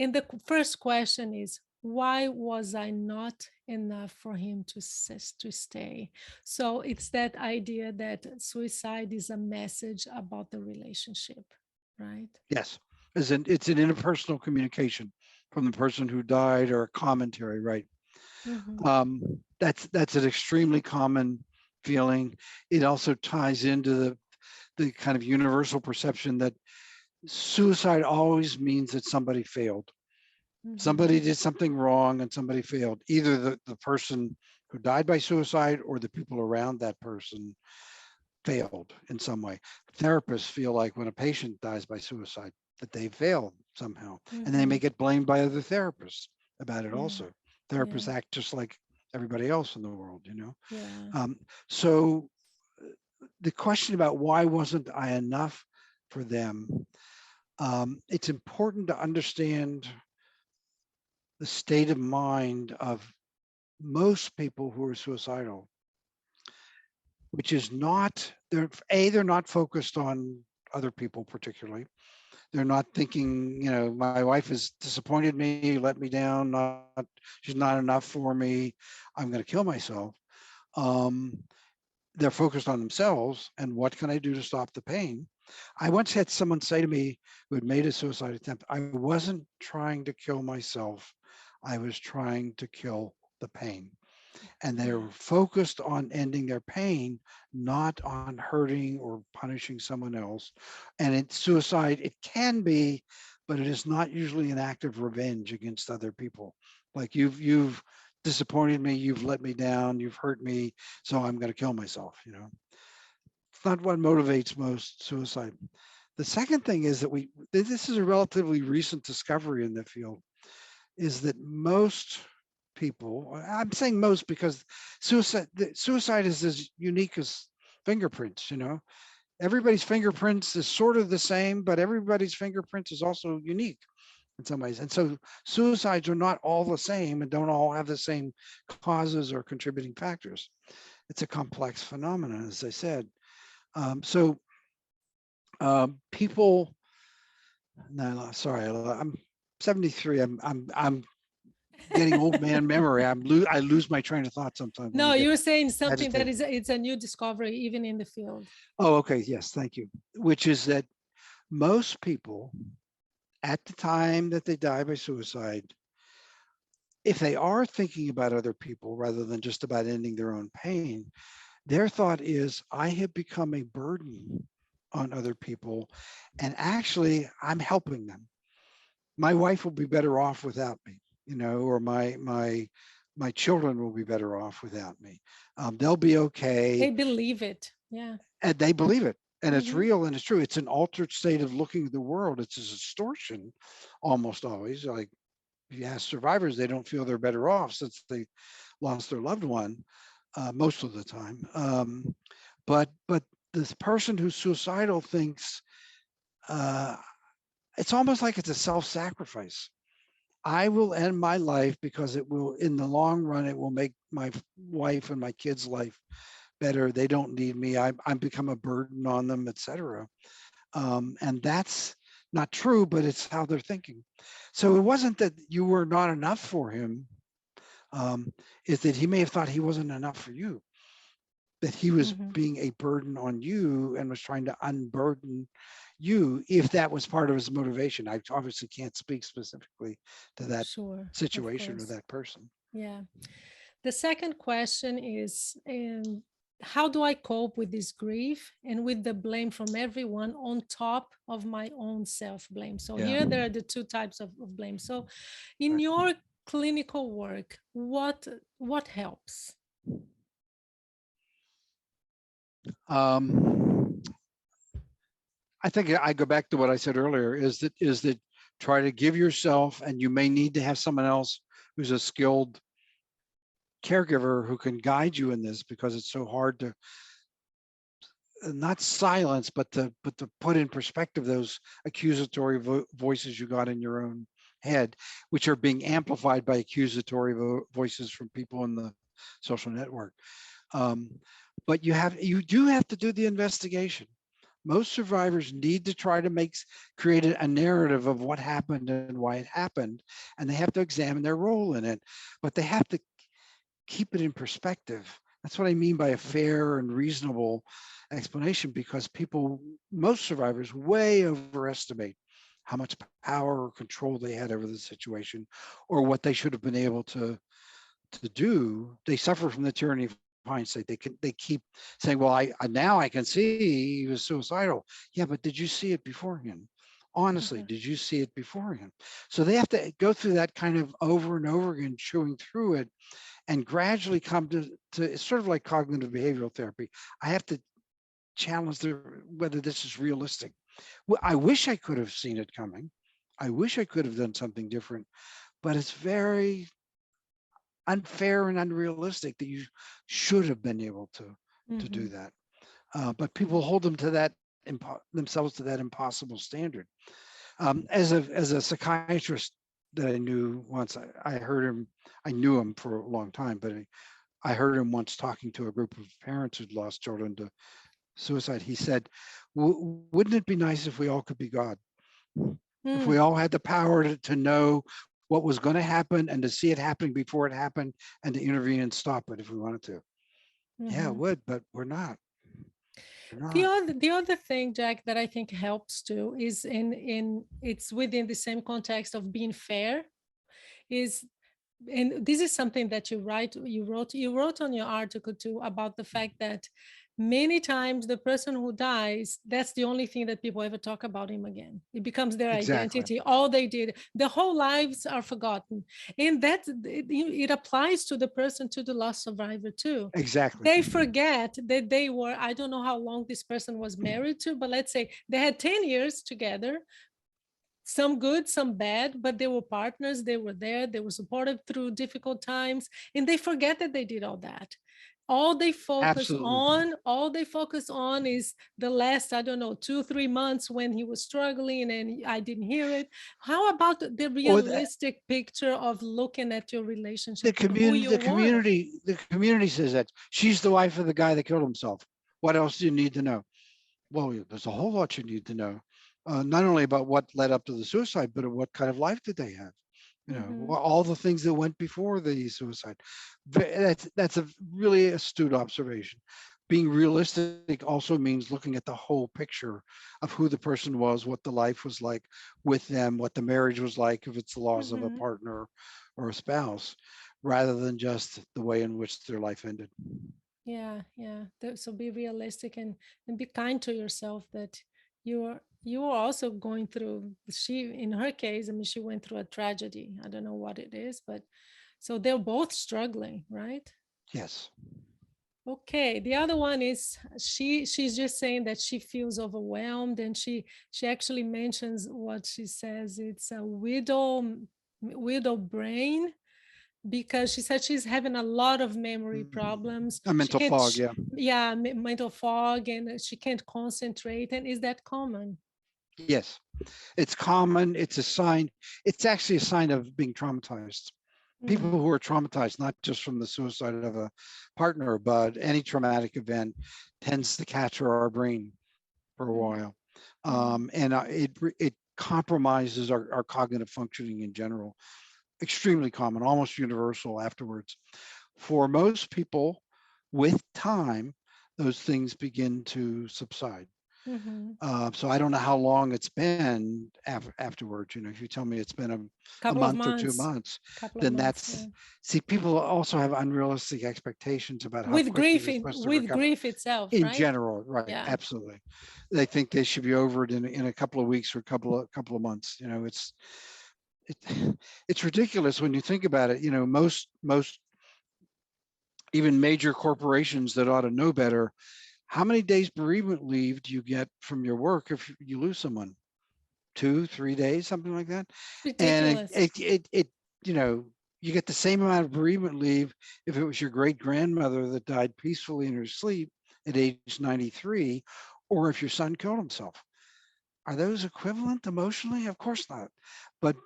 and the first question is, why was I not enough for him to stay? So it's that idea that suicide is a message about the relationship, right? Yes. It's an interpersonal communication from the person who died, or a commentary, right? Mm-hmm. That's an extremely common feeling. It also ties into the kind of universal perception that suicide always means that somebody failed. Mm-hmm. Somebody did something wrong and somebody failed. Either the person who died by suicide or the people around that person failed in some way. Therapists feel like when a patient dies by suicide, that they failed somehow, and they Mm-hmm. may get blamed by other therapists about it Yeah. also. Yeah. Therapists act just like everybody else in the world. Yeah. So the question about why wasn't I enough for them, it's important to understand the state of mind of most people who are suicidal, which is not, they're not focused on other people particularly. They're not thinking, my wife has disappointed me, let me down, not, she's not enough for me, I'm going to kill myself. Um, they're focused on themselves and what can I do to stop the pain. I once had someone say to me, who had made a suicide attempt, I wasn't trying to kill myself, I was trying to kill the pain. And Yeah. they're focused on ending their pain, not on hurting or punishing someone else. And it's suicide, it can be, but it is not usually an act of revenge against other people. Like you've disappointed me, you've let me down, you've hurt me, so I'm going to kill myself. It's not what motivates most suicide. The second thing is that this is a relatively recent discovery in the field, is that most people, I'm saying most because suicide is as unique as fingerprints. Everybody's fingerprints is sort of the same, but everybody's fingerprints is also unique in some ways. And so suicides are not all the same and don't all have the same causes or contributing factors. It's a complex phenomenon, as I said. So people, no, sorry, I'm 73. I'm getting old man memory. I lose my train of thought sometimes when No, I get you're saying something that agitated. is it's a new discovery even in the field. Oh, okay. Yes, thank you. Which is that most people at the time that they die by suicide, if they are thinking about other people rather than just about ending their own pain, their thought is, I have become a burden on other people, and actually I'm helping them. My wife will be better off without me, or my children will be better off without me. They'll be They okay, believe it. Yeah. and they believe it, and it's Mm-hmm. real and it's true. It's an altered state of looking at the world. It's a distortion, almost always. Like if you ask survivors, they don't feel they're better off since they lost their loved one, most of the time. But this person who's suicidal thinks, uh, it's almost like it's a self-sacrifice. I will end my life because it will, in the long run, it will make my wife and my kids' life better. They don't need me. I'm become a burden on them, etc. And that's not true, but it's how they're thinking. So it wasn't that you were not enough for him. Is that he may have thought he wasn't enough for you, that he was Mm-hmm. being a burden on you and was trying to unburden you, if that was part of his motivation. I obviously can't speak specifically to that Sure. Of situation or course. that person. Yeah. The second question is, how do I cope with this grief and with the blame from everyone on top of my own self blame? So Yeah. here there are the two types of blame. So in Right. your clinical work, what helps? Um, I think I go back to what I said earlier, is that try to give yourself, and you may need to have someone else who's a skilled caregiver who can guide you in this, because it's so hard to not silence, but to put in perspective those accusatory voices you got in your own head, which are being amplified by accusatory voices from people in the social network. Um, but you do have to do the investigation. Most survivors need to try to create a narrative of what happened and why it happened, and they have to examine their role in it. But they have to keep it in perspective. That's what I mean by a fair and reasonable explanation, because most survivors way overestimate how much power or control they had over the situation, or what they should have been able to do. They suffer from the tyranny of hindsight. They keep saying, "Well, I now I can see he was suicidal." Yeah, but did you see it beforehand? Honestly, Mhm, did you see it beforehand? So they have to go through that kind of over and over again, chewing through it, and gradually come to it's sort of like cognitive behavioral therapy. I have to challenge whether this is realistic. Well, I wish I could have seen it coming. I wish I could have done something different, but it's very unfair and unrealistic that you should have been able to do mhm, that. But people hold themselves to that impossible standard. As a psychiatrist that I knew once, I heard him. I knew him for a long time, but I heard him once talking to a group of parents who'd lost children to suicide. He said, "Wouldn't it be nice if we all could be God? If we mm, all had the power to know what was going to happen and to see it happening before it happened and to intervene and stop it if we wanted to." Yeah, it mhm. would, but we're not. We're The not. other the other thing, Jack, that I think helps too is in it's within the same context of being fair, is, and this is something that you wrote on your article too, about the fact that many times the person who dies, that's the only thing that people ever talk about him again. It becomes their Exactly. identity. All they did, their whole lives are forgotten. And it applies to the person, to the lost survivor too. Exactly. They forget that they were, I don't know how long this person was married to, but let's say they had 10 years together, some good, some bad, but they were partners. They were there. They were supportive through difficult times, and they forget that they did all that. Absolutely. All they focus on is the last, I don't know, 2, 3 months when he was struggling and I didn't hear it. How about the Or realistic picture of looking at your the relationship and who community, you the were? community, the community says that she's the wife of the guy that killed himself. What else do you need to know? Well, there's a whole lot you need to know, not only about what led up to the suicide, but what kind of life did they have? Mhm, All the things that went before the suicide. That's a really astute observation. Being realistic also means looking at the whole picture of who the person was, what the life was like with them, what the marriage was like if it's the loss of a mhm. partner or a spouse, rather than just the way in which their life ended. Yeah, yeah. So be realistic and be kind to yourself, that you are also going through, she, in her case, I mean, she went through a tragedy. I don't know what it is, but so they're both struggling, right? Yes. Okay. The other one is, she's just saying that she feels overwhelmed, and she actually mentions what she says, it's a widow brain, because she said she's having a lot of memory problems. A She mental can't, fog, yeah. yeah, mental fog, and she can't concentrate. And is that common? Yes. It's common. It's a sign. It's actually a sign of being traumatized. People Mm, who are traumatized, not just from the suicide of a partner, but any traumatic event, tends to capture our brain for a mhm, while. mhm, It compromises our cognitive functioning in general. Extremely common, almost universal afterwards. For most people, with time, those things begin to subside. Mhm. So I don't know how long it's been afterwards. You know, if you tell me it's been a Couple of month or two months. months, Couple of then months, yeah. that's, see, people also have unrealistic expectations about how With quickly grief they're in, supposed to with recover. grief itself, In right? general, right? Yeah. Absolutely. They think they should be over it in a couple of weeks or a couple of months. You know, it, it's ridiculous when you think about it. You know, most even major corporations that ought to know better. How many days bereavement leave do you get from your work if you lose someone? 2, 3 days, something like that. And Ridiculous. it you know, you get the same amount of bereavement leave if it was your great grandmother that died peacefully in her sleep at age 93, or if your son killed himself. Are those equivalent emotionally? Of course not. But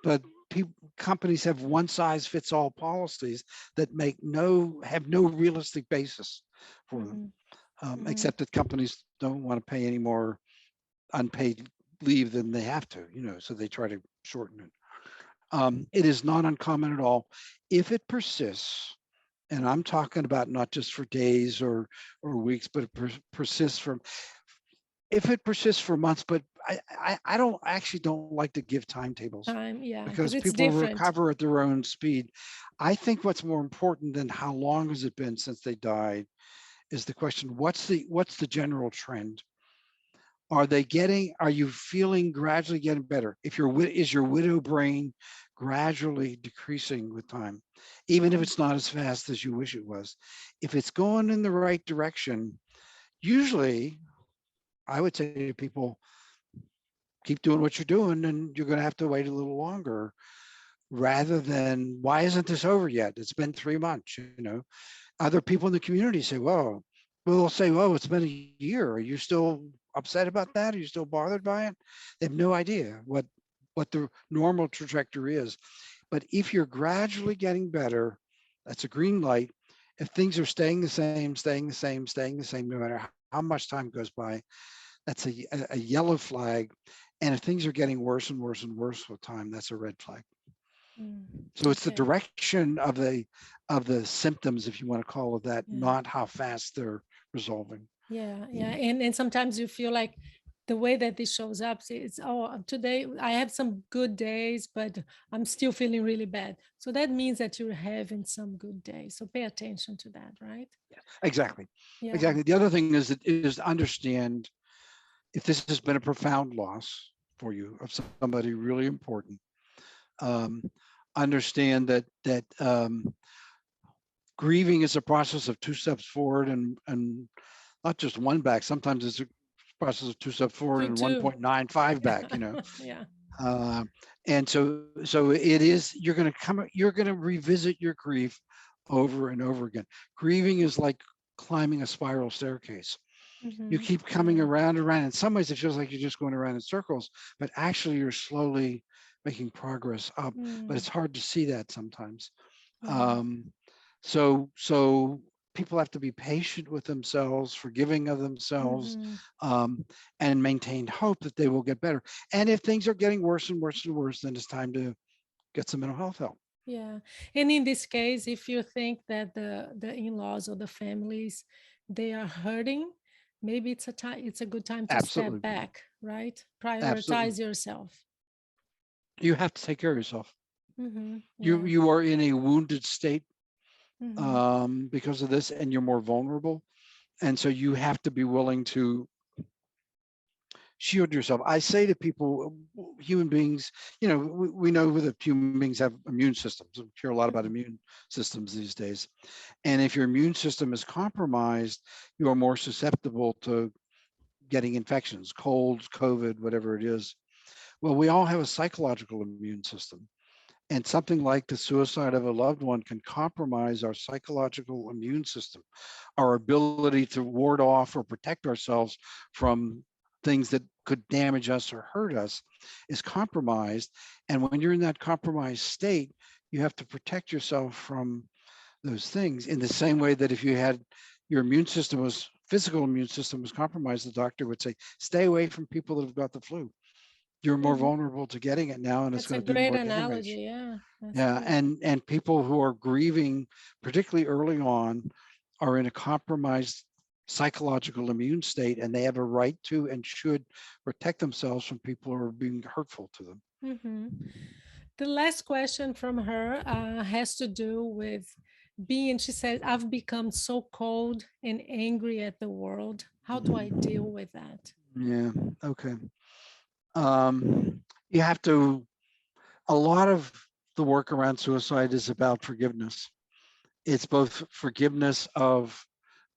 people, companies have one size fits all policies that have no realistic basis for them, Mhm. Mhm. except that companies don't want to pay any more unpaid leave than they have to, you know, so they try to shorten it. It is not uncommon at all. If it persists, and I'm talking about not just for days or weeks, but it persists from, if it persists for months, but I don't actually don't like to give timetables Time, yeah, because because it's people different. recover at their own speed. I think what's more important than how long has it been since they died is the question, what's the general trend? Are you feeling gradually getting better? Is your widow brain gradually decreasing with time, even if Mhm. it's not as fast as you wish it was? If it's going in the right direction, usually I would say to people, keep doing what you're doing and you're going to have to wait a little longer, rather than, why isn't this over yet? It's been 3 months, you know. Other people in the community say, well, we'll say, well, it's been a year. Are you still upset about that? Are you still bothered by it? They have no idea what the normal trajectory is. But if you're gradually getting better, that's a green light. If things are staying the same, staying the same, staying the same, no matter how much time goes by, that's a yellow flag. And if things are getting worse and worse and worse with time, that's a red flag. Mm. So it's the Okay. direction of the symptoms, if you want to call it that, Yeah. not how fast they're resolving. Yeah. Yeah. And sometimes you feel like the way that this shows up, it's, oh, today I had some good days, but I'm still feeling really bad. So that means that you're having some good days. So pay attention to that, right? Exactly. Yeah. Exactly. The other thing is to understand, if this has been a profound loss for you of somebody really important, um, understand that grieving is a process of 2 steps forward and not just one back. Sometimes it's a process of 2 steps forward and Two. 1.95 back, you know. Yeah. Uh, and so it is, you're going to revisit your grief over and over again. Grieving is like climbing a spiral staircase. You Mm-hmm. keep coming Yeah. around and around. In some ways, it feels like you're just going around in circles, but actually you're slowly making progress up. But Mm. it's hard to see that sometimes. Yeah. Um, so people have to be patient with themselves, forgiving of themselves, Mm-hmm. um, and maintain hope that they will get better. And if things are getting worse and worse and worse, then it's time to get some mental health help. Yeah. And in this case, if you think that the in-laws or the families, they are hurting, maybe it's a good time to step Absolutely, back, right? absolutely. Prioritize yourself. You have to take care of yourself. Mm-hmm. You Yeah. you are in a wounded state Mm-hmm. because of this, and you're more vulnerable. And so you have to be willing to shield yourself. I say to people, human beings, you know, we know that human beings have immune systems. We hear a lot about Mm-hmm. immune systems these days. And if your immune system is compromised, you are more susceptible to getting infections, colds, COVID, whatever it is. Well, we all have a psychological immune system. And something like the suicide of a loved one can compromise our psychological immune system, our ability to ward off or protect ourselves from things that could damage us or hurt us is compromised. And when you're in that compromised state, you have to protect yourself from those things in the same way that if you had your physical immune system was compromised, the doctor would say, stay away from people that have got the flu. You're more Mm-hmm. vulnerable to getting it now and it's That's a going to do great more damage. analogy. Yeah, that's Yeah, good. and people who are grieving, particularly early on, are in a compromised psychological immune state, and they have a right to and should protect themselves from people who are being hurtful to them. Mm-hmm. The last question from her has to do with being, she said, I've become so cold and angry at the world. How do I deal with that? Yeah. Okay. You have to, a lot of the work around suicide is about forgiveness. It's both forgiveness of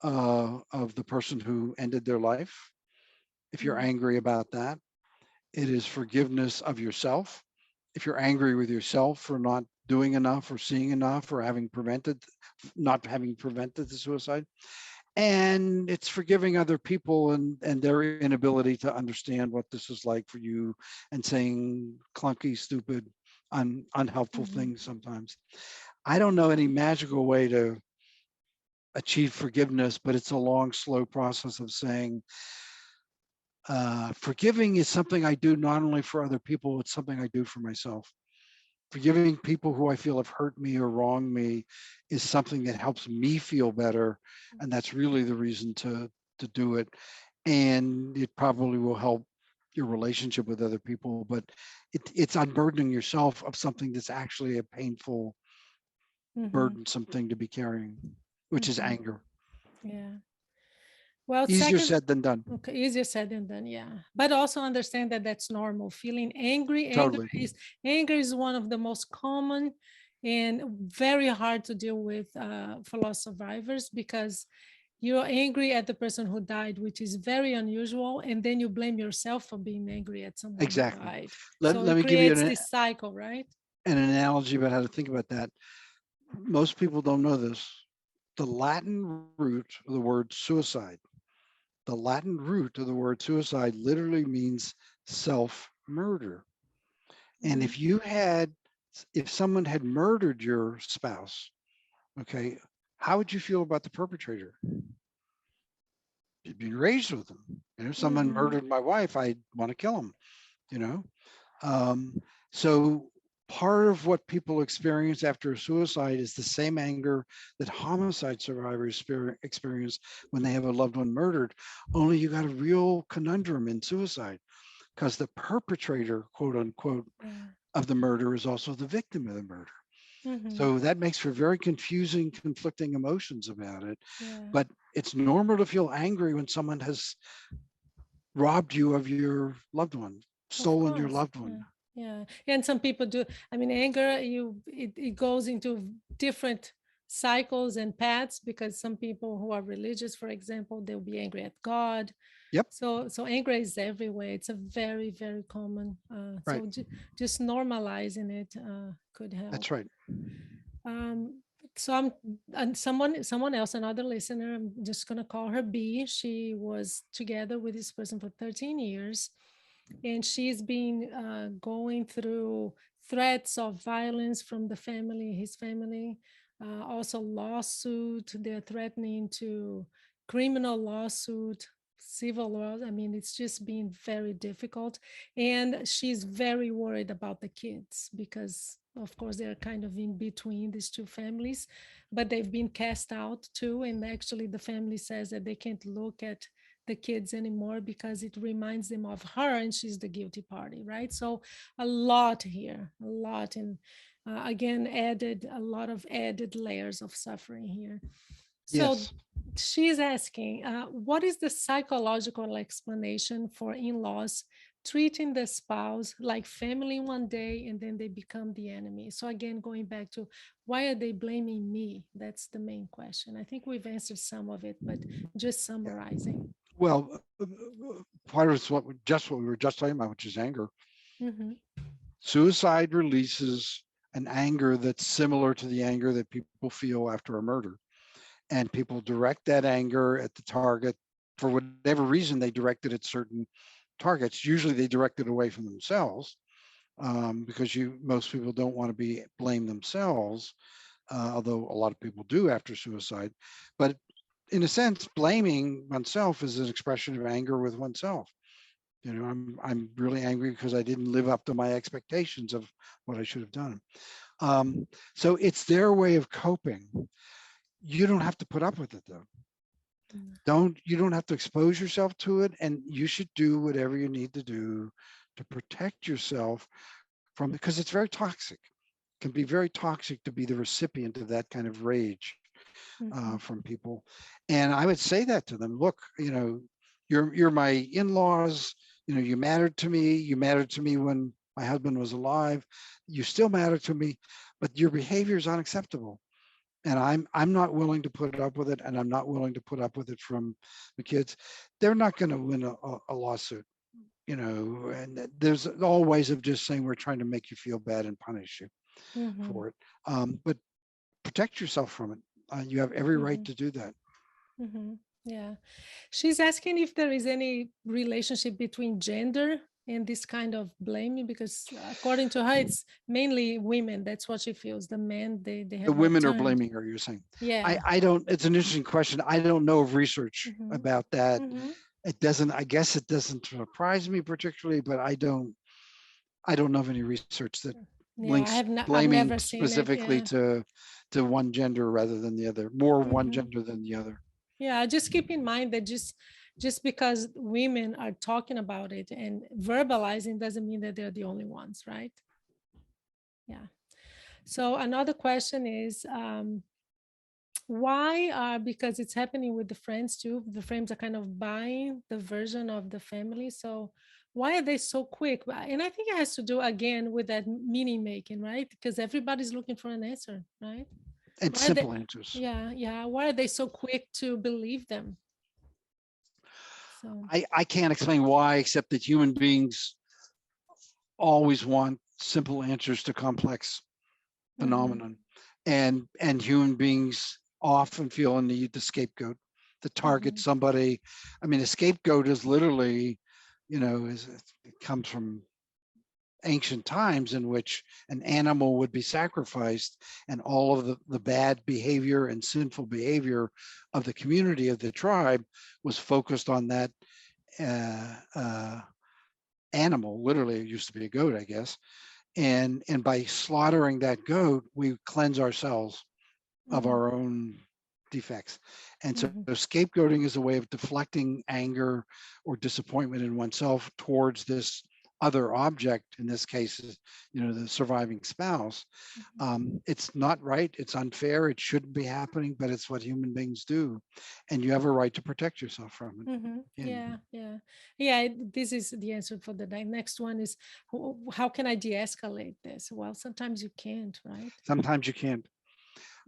the person who ended their life, if you're Mm, angry about that. It is forgiveness of yourself, if you're angry with yourself for not doing enough or seeing enough or not having prevented the suicide. And it's forgiving other people and their inability to understand what this is like for you, and saying clunky, stupid, unhelpful mhm, things sometimes. I don't know any magical way to achieve forgiveness, but it's a long, slow process of saying, forgiving is something I do not only for other people, it's something I do for myself. Forgiving people who I feel have hurt me or wronged me is something that helps me feel better. And that's really the reason to do it. And it probably will help your relationship with other people, but it's unburdening yourself of something that's actually a painful, mhm, burdensome thing to be carrying, which is mhm. anger. Yeah. Well, Easier second, said than done. okay, easier said than done, yeah. But also understand that that's normal. Feeling angry, Totally. anger is one of the most common and very hard to deal with for loss survivors, because you're angry at the person who died, which is very unusual, and then you blame yourself for being angry at someone who Exactly. died. Let, So let it me give you creates this cycle, right? an analogy about how to think about that. Most people don't know this. The Latin root of the word suicide, the Latin root of the word suicide literally means self murder. And Mm, if someone had murdered your spouse, okay, how would you feel about the perpetrator? You'd be enraged with them. If someone mhm, murdered my wife, I'd want to kill him, you know? Um, so part of what people experience after a suicide is the same anger that homicide survivors experience when they have a loved one murdered. Only you got a real conundrum in suicide, because the perpetrator, quote unquote, yeah. of the murder is also the victim of the murder. Mhm, So that makes for very confusing, conflicting emotions about it. yeah. But it's normal to feel angry when someone has robbed you of your loved one, Of stolen your course. loved one. Yeah. Yeah. And some people do. I mean, anger, it goes into different cycles and paths, because some people who are religious, for example, they'll be angry at God. Yep, So anger is everywhere. It's a very, very common. right. Just normalizing it could That's help. right. Um, so I'm and someone else, another listener, I'm just gonna call her B. She was together with this person for 13 years, and she's been going through threats of violence from the family, his family, also lawsuit. They're threatening to criminal lawsuit, civil law. I mean, it's just been very difficult, and she's very worried about the kids because, of course, they're kind of in between these two families, but they've been cast out too. And actually, the family says that they can't look at the kids anymore because it reminds them of her, and she's the guilty party, right? So a lot here, a lot. And again, added a lot of added layers of suffering here. So Yes. she's asking, what is the psychological explanation for in-laws treating the spouse like family one day and then they become the enemy? So again, going back to, why are they blaming me? That's the main question. I think we've answered some of it, but just Yeah. summarizing. Well, part of it's what we were just talking about, which is anger. Mhm, Suicide releases an anger that's similar to the anger that people feel after a murder. And people direct that anger at the target for whatever reason. They direct it at certain targets. Usually they direct it away from themselves, because most people don't want to be blamed themselves, although a lot of people do after suicide. But in a sense, blaming oneself is an expression of anger with oneself. I'm really angry because I didn't live up to my expectations of what I should have done. So it's their way of coping. You don't have to put up with it though. You don't have to expose yourself to it, and you should do whatever you need to do to protect yourself from, because it's very toxic. It can be very toxic to be the recipient of that kind of rage Mhm. from people. And I would say that to them. Look, you're my in-laws. You mattered to me. You mattered to me when my husband was alive. You still matter to me, but your behavior is unacceptable. And I'm not willing to put up with it, and I'm not willing to put up with it from the kids. They're not going to win a lawsuit, and there's all ways of just saying we're trying to make you feel bad and punish you Mhm. for it. But protect yourself from it. You have every right Mhm. to do that. Mhm. Yeah. She's asking if there is any relationship between gender and this kind of blaming, because according to her, it's mainly women. That's what she feels. The men, they The have not women are turned. blaming her, you're saying. Yeah. I don't, it's an interesting question. I don't know of research Mm-hmm. about that. Mm-hmm. It doesn't, I guess it doesn't surprise me particularly, but I don't know of any research that Yeah, links I've blaming never seen it. specifically Yeah. to one gender rather than the other, more one Mm-hmm. gender than the other. Yeah, just keep in mind that just because women are talking about it and verbalizing doesn't mean that they're the only ones, right? Yeah. So another question is, why because it's happening with the friends too. The friends are kind of buying the version of the family. So why are they so quick? And I think it has to do again with that meaning making, right? Because everybody's looking for an answer, right? And Why are they? simple answers. Yeah. Why are they so quick to believe them? So. I can't explain why, except that human beings always want simple answers to complex Mm-hmm. phenomenon, and human beings often feel a need to scapegoat, to target Mm-hmm. somebody. I mean, a scapegoat is literally, it comes from ancient times in which an animal would be sacrificed, and all of the bad behavior and sinful behavior of the community, of the tribe, was focused on that uh, uh, animal. Literally, it used to be a goat, I guess. And by slaughtering that goat, we cleanse ourselves of Mm-hmm. our own defects. And so Mm-hmm. scapegoating is a way of deflecting anger or disappointment in oneself towards this other object. In this case, is, the surviving spouse. It's not right. It's unfair. It shouldn't be happening, but it's what human beings do. And you have a right to protect yourself from Mm-hmm. it. And Yeah. This is the answer for the next one is, how can I de-escalate this? Well, sometimes you can't, right? sometimes you can't.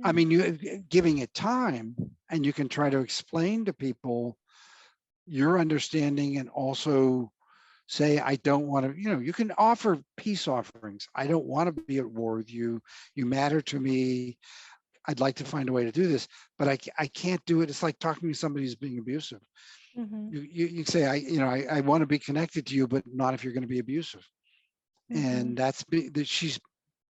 I Yeah. mean, giving it time, and you can try to explain to people your understanding, and also say, I don't want to, you can offer peace offerings. I don't want to be at war with you. You matter to me. I'd like to find a way to do this, but I can't do it. It's like talking to somebody who's being abusive. Mm-hmm. You say, I want to be connected to you, but not if you're going to be abusive. Mm-hmm. And that she's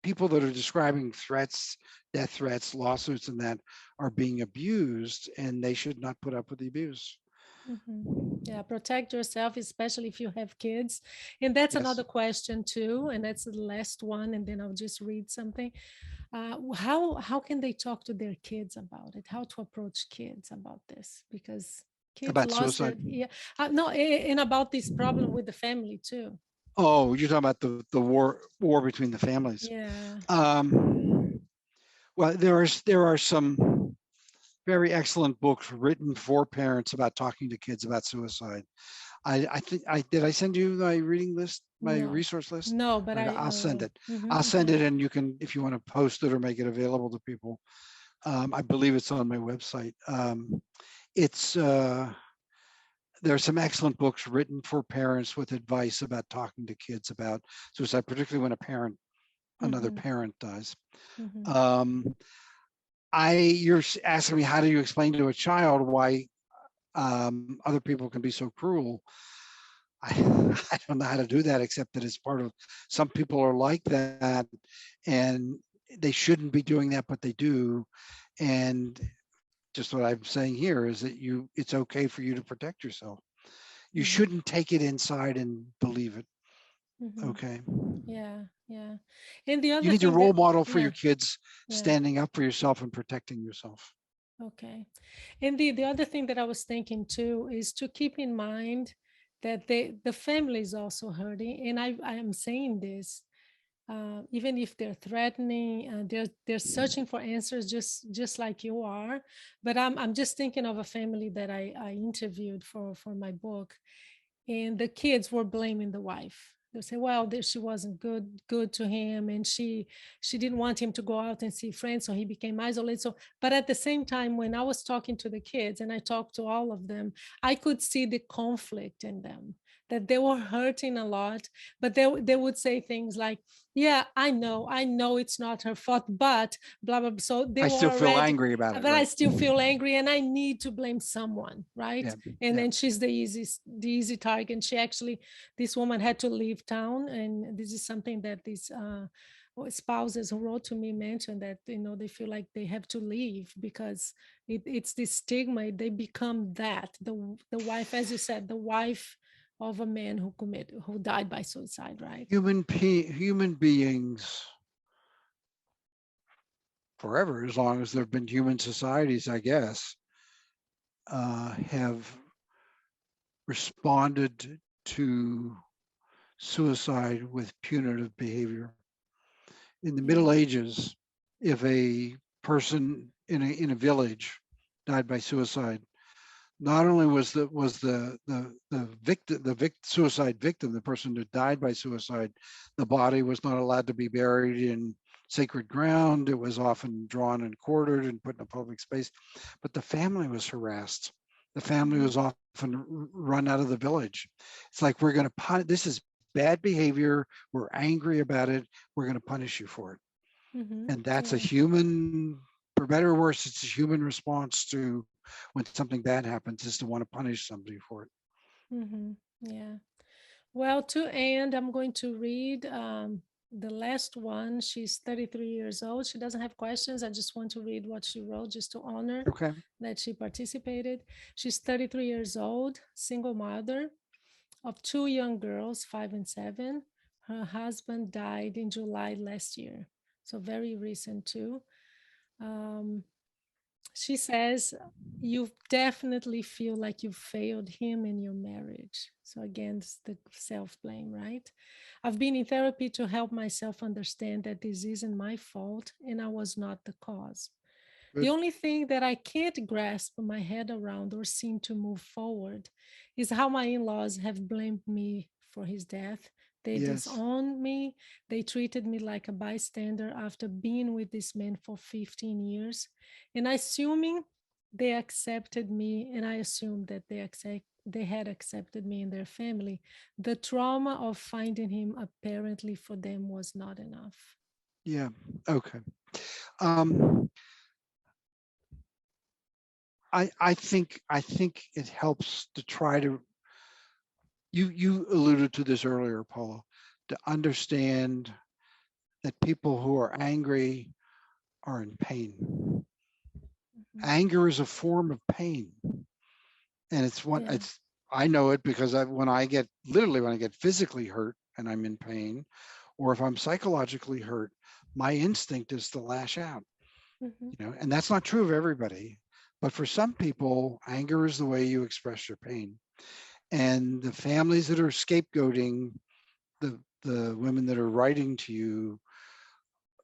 people that are describing threats, death threats, lawsuits, and that are being abused, and they should not put up with the abuse. Mm-hmm. Yeah, protect yourself, especially if you have kids. And that's Yes. another question too. And that's the last one. And then I'll just read something. How can they talk to their kids about it? How to approach kids about this? Because kids About lost their, suicide. yeah. No, and about this problem with the family too. Oh, you're talking about the war between the families. Yeah. Um, well, there are some very excellent books written for parents about talking to kids about suicide. I think I did. I send you my reading list, my No, resource list. no, but I'll I send will. it. I'll Mm-hmm. send Okay. it, and you can, if you want to post it or make it available to people. I believe it's on my website. It's There are some excellent books written for parents with advice about talking to kids about suicide, particularly when another Mm-hmm. parent dies. Mm-hmm. Um, you're asking me, how do you explain to a child why other people can be so cruel? I, I don't know how to do that, except that it's part of, some people are like that, and they shouldn't be doing that, but they do. And just what I'm saying here is that it's okay for you to protect yourself. You Mm-hmm. shouldn't take it inside and believe it. Mm-hmm. Okay. Yeah. And the You other need to thing role that, model for your yeah, kids, yeah. standing up for yourself and protecting yourself. Okay. And the other thing that I was thinking too is to keep in mind that the family is also hurting. And I am saying this, even if they're threatening, they're searching for answers just like you are. But I'm just thinking of a family that I interviewed for my book, and the kids were blaming the wife. They say, well, she wasn't good to him, and she didn't want him to go out and see friends, so he became isolated. So, but at the same time, when I was talking to the kids, and I talked to all of them, I could see the conflict in them, that they were hurting a lot, but they would say things like, yeah, I know it's not her fault, but blah blah blah. So they I were still feel already, angry about it, but I right? still feel angry, and I need to blame someone, right? Yeah, And yeah. then she's the easy target. She actually, this woman had to leave town, and this is something that these spouses who wrote to me mentioned, that they feel like they have to leave because it's this stigma. They become that the wife, as you said, the wife of a man who died by suicide, right? Human beings forever, as long as there have been human societies, I guess, have responded to suicide with punitive behavior. In the Yeah. Middle Ages, if a person in a village died by suicide, not only was the suicide victim, the person who died by suicide, the body was not allowed to be buried in sacred ground. It was often drawn and quartered and put in a public space, but the family was harassed. The family Mhm. was often run out of the village. It's like, we're going to punish. This is bad behavior. We're angry about it. We're going to punish you for it. Mhm. And that's a Yeah. human, for better or worse, it's a human response to when something bad happens, is to want to punish somebody for it. Mhm. Yeah. Well, to end, I'm going to read the last one. She's 33 years old. She doesn't have questions. I just want to read what she wrote just to honor Okay. that she participated. She's 33 years old, single mother of two young girls, 5 and 7. Her husband died in July last year, so very recent too. Um, she says, you definitely feel like you failed him in your marriage. So again, it's the self-blame, right? I've been in therapy to help myself understand that this isn't my fault and I was not the cause. The Good. only thing that I can't grasp my head around or seem to move forward is how my in-laws have blamed me for his death. They Yes. disowned me. They treated me like a bystander after being with this man for 15 years. And assuming they accepted me, and I assumed that they had accepted me in their family, the trauma of finding him apparently for them was not enough. Yeah. Okay. Um, I think it helps to try to, you alluded to this earlier, Paula, to understand that people who are angry are in pain. Mhm. Anger is a form of pain. And Yeah. I know it because when I get, literally when I get physically hurt and I'm in pain, or if I'm psychologically hurt, my instinct is to lash out, Mhm. and that's not true of everybody. But for some people, anger is the way you express your pain. And the families that are scapegoating the women that are writing to you,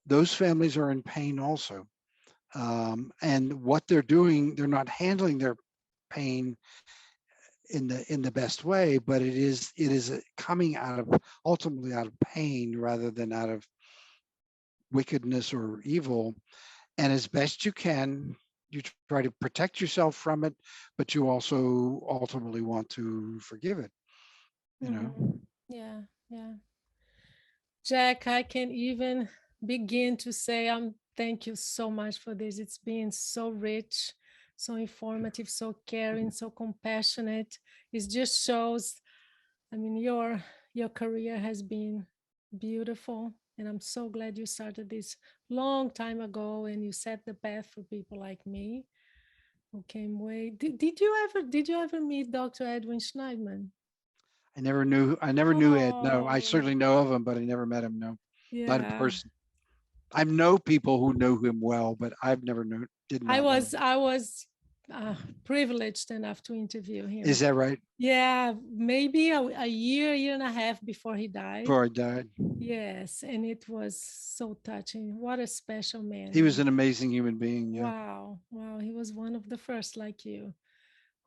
those families are in pain also. And what they're doing, they're not handling their pain in the best way, but it is coming out of, ultimately out of pain rather than out of wickedness or evil. And as best you can, you try to protect yourself from it, but you also ultimately want to forgive it, you know. Mhm. Yeah, yeah. Jack, I can even begin to say thank you so much for this. It's been so rich, so informative, so caring, so compassionate. It just shows, I mean, your career has been beautiful. And I'm so glad you started this long time ago and you set the path for people like me who came way. Did you ever meet Dr. Edwin Schneidman? I never knew Ed. No, I Oh, certainly know of him, but I never met him. No, not in yeah. person. I know people who know him well, but I've never known. Did I not know. was I was privileged enough to interview him. Is that right? Yeah, maybe a year and a half before he died. Before I died. Yes, and it was so touching. What a special He was man. an amazing human being. Yeah. Wow, wow, he was one of the first like you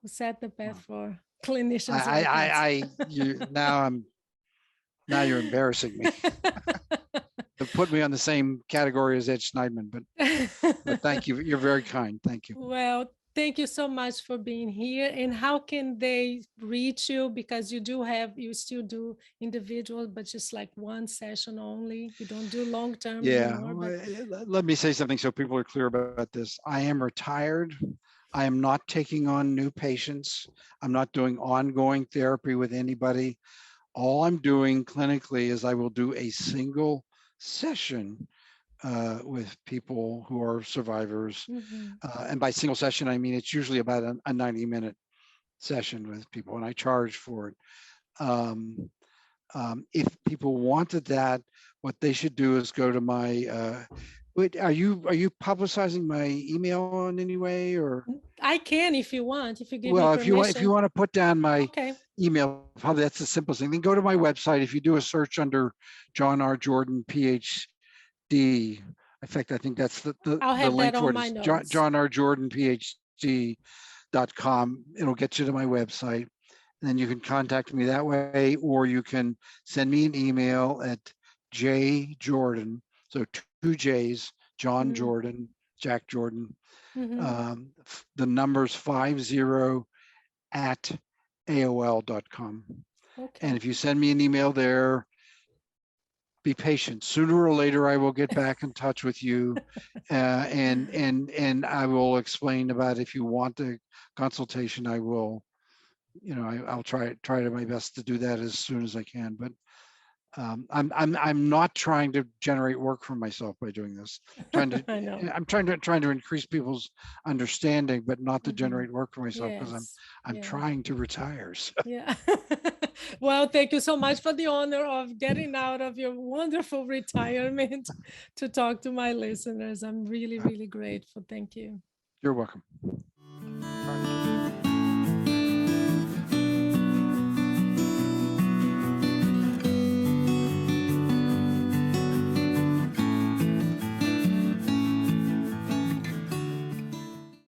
who set the path Wow. for clinicians like us. You now you're embarrassing me. To put me on the same category as Ed Schneidman, but thank you. You're very kind. Thank you. Well, thank you so much for being here. And how can they reach you? Because you still do individual, but just like one session only. You don't do long term Yeah. anymore. But Let me say something so people are clear about this. I am retired. I am not taking on new patients. I'm not doing ongoing therapy with anybody. All I'm doing clinically is I will do a single session with people who are survivors. mhm. And by single session, I mean it's usually about a 90-minute session with people, and I charge for it. Um, if people wanted that, what they should do is go to my. Wait, are you publicizing my email in any way, or? I can if you want, if you give me Well, if you permission. want to put down my Okay. email, probably that's the simplest thing. Then go to my website. If you do a search under John R. Jordan, PhD. In fact, I think that's I'll the have that link for on it my is notes. John R. Jordan, PhD.com. It'll get you to my website. And then you can contact me that way, or you can send me an email at jjordan, so two J's, John Mhm, Jordan, Jack Jordan. mhm. The number's 50 at AOL.com. And Okay. if you send me an email there, be patient. Sooner or later, I will get back in touch with you, and I will explain about if you want a consultation. I will, I'll try to my best to do that as soon as I can. But I'm not trying to generate work for myself by doing this. I know. I'm trying to increase people's understanding, but not to Mhm. generate work for myself because Yes. I'm Yeah. trying to retire. So Yeah. Well, thank you so much for the honor of getting out of your wonderful retirement to talk to my listeners. I'm really, really grateful. Thank you. you're welcome. All right.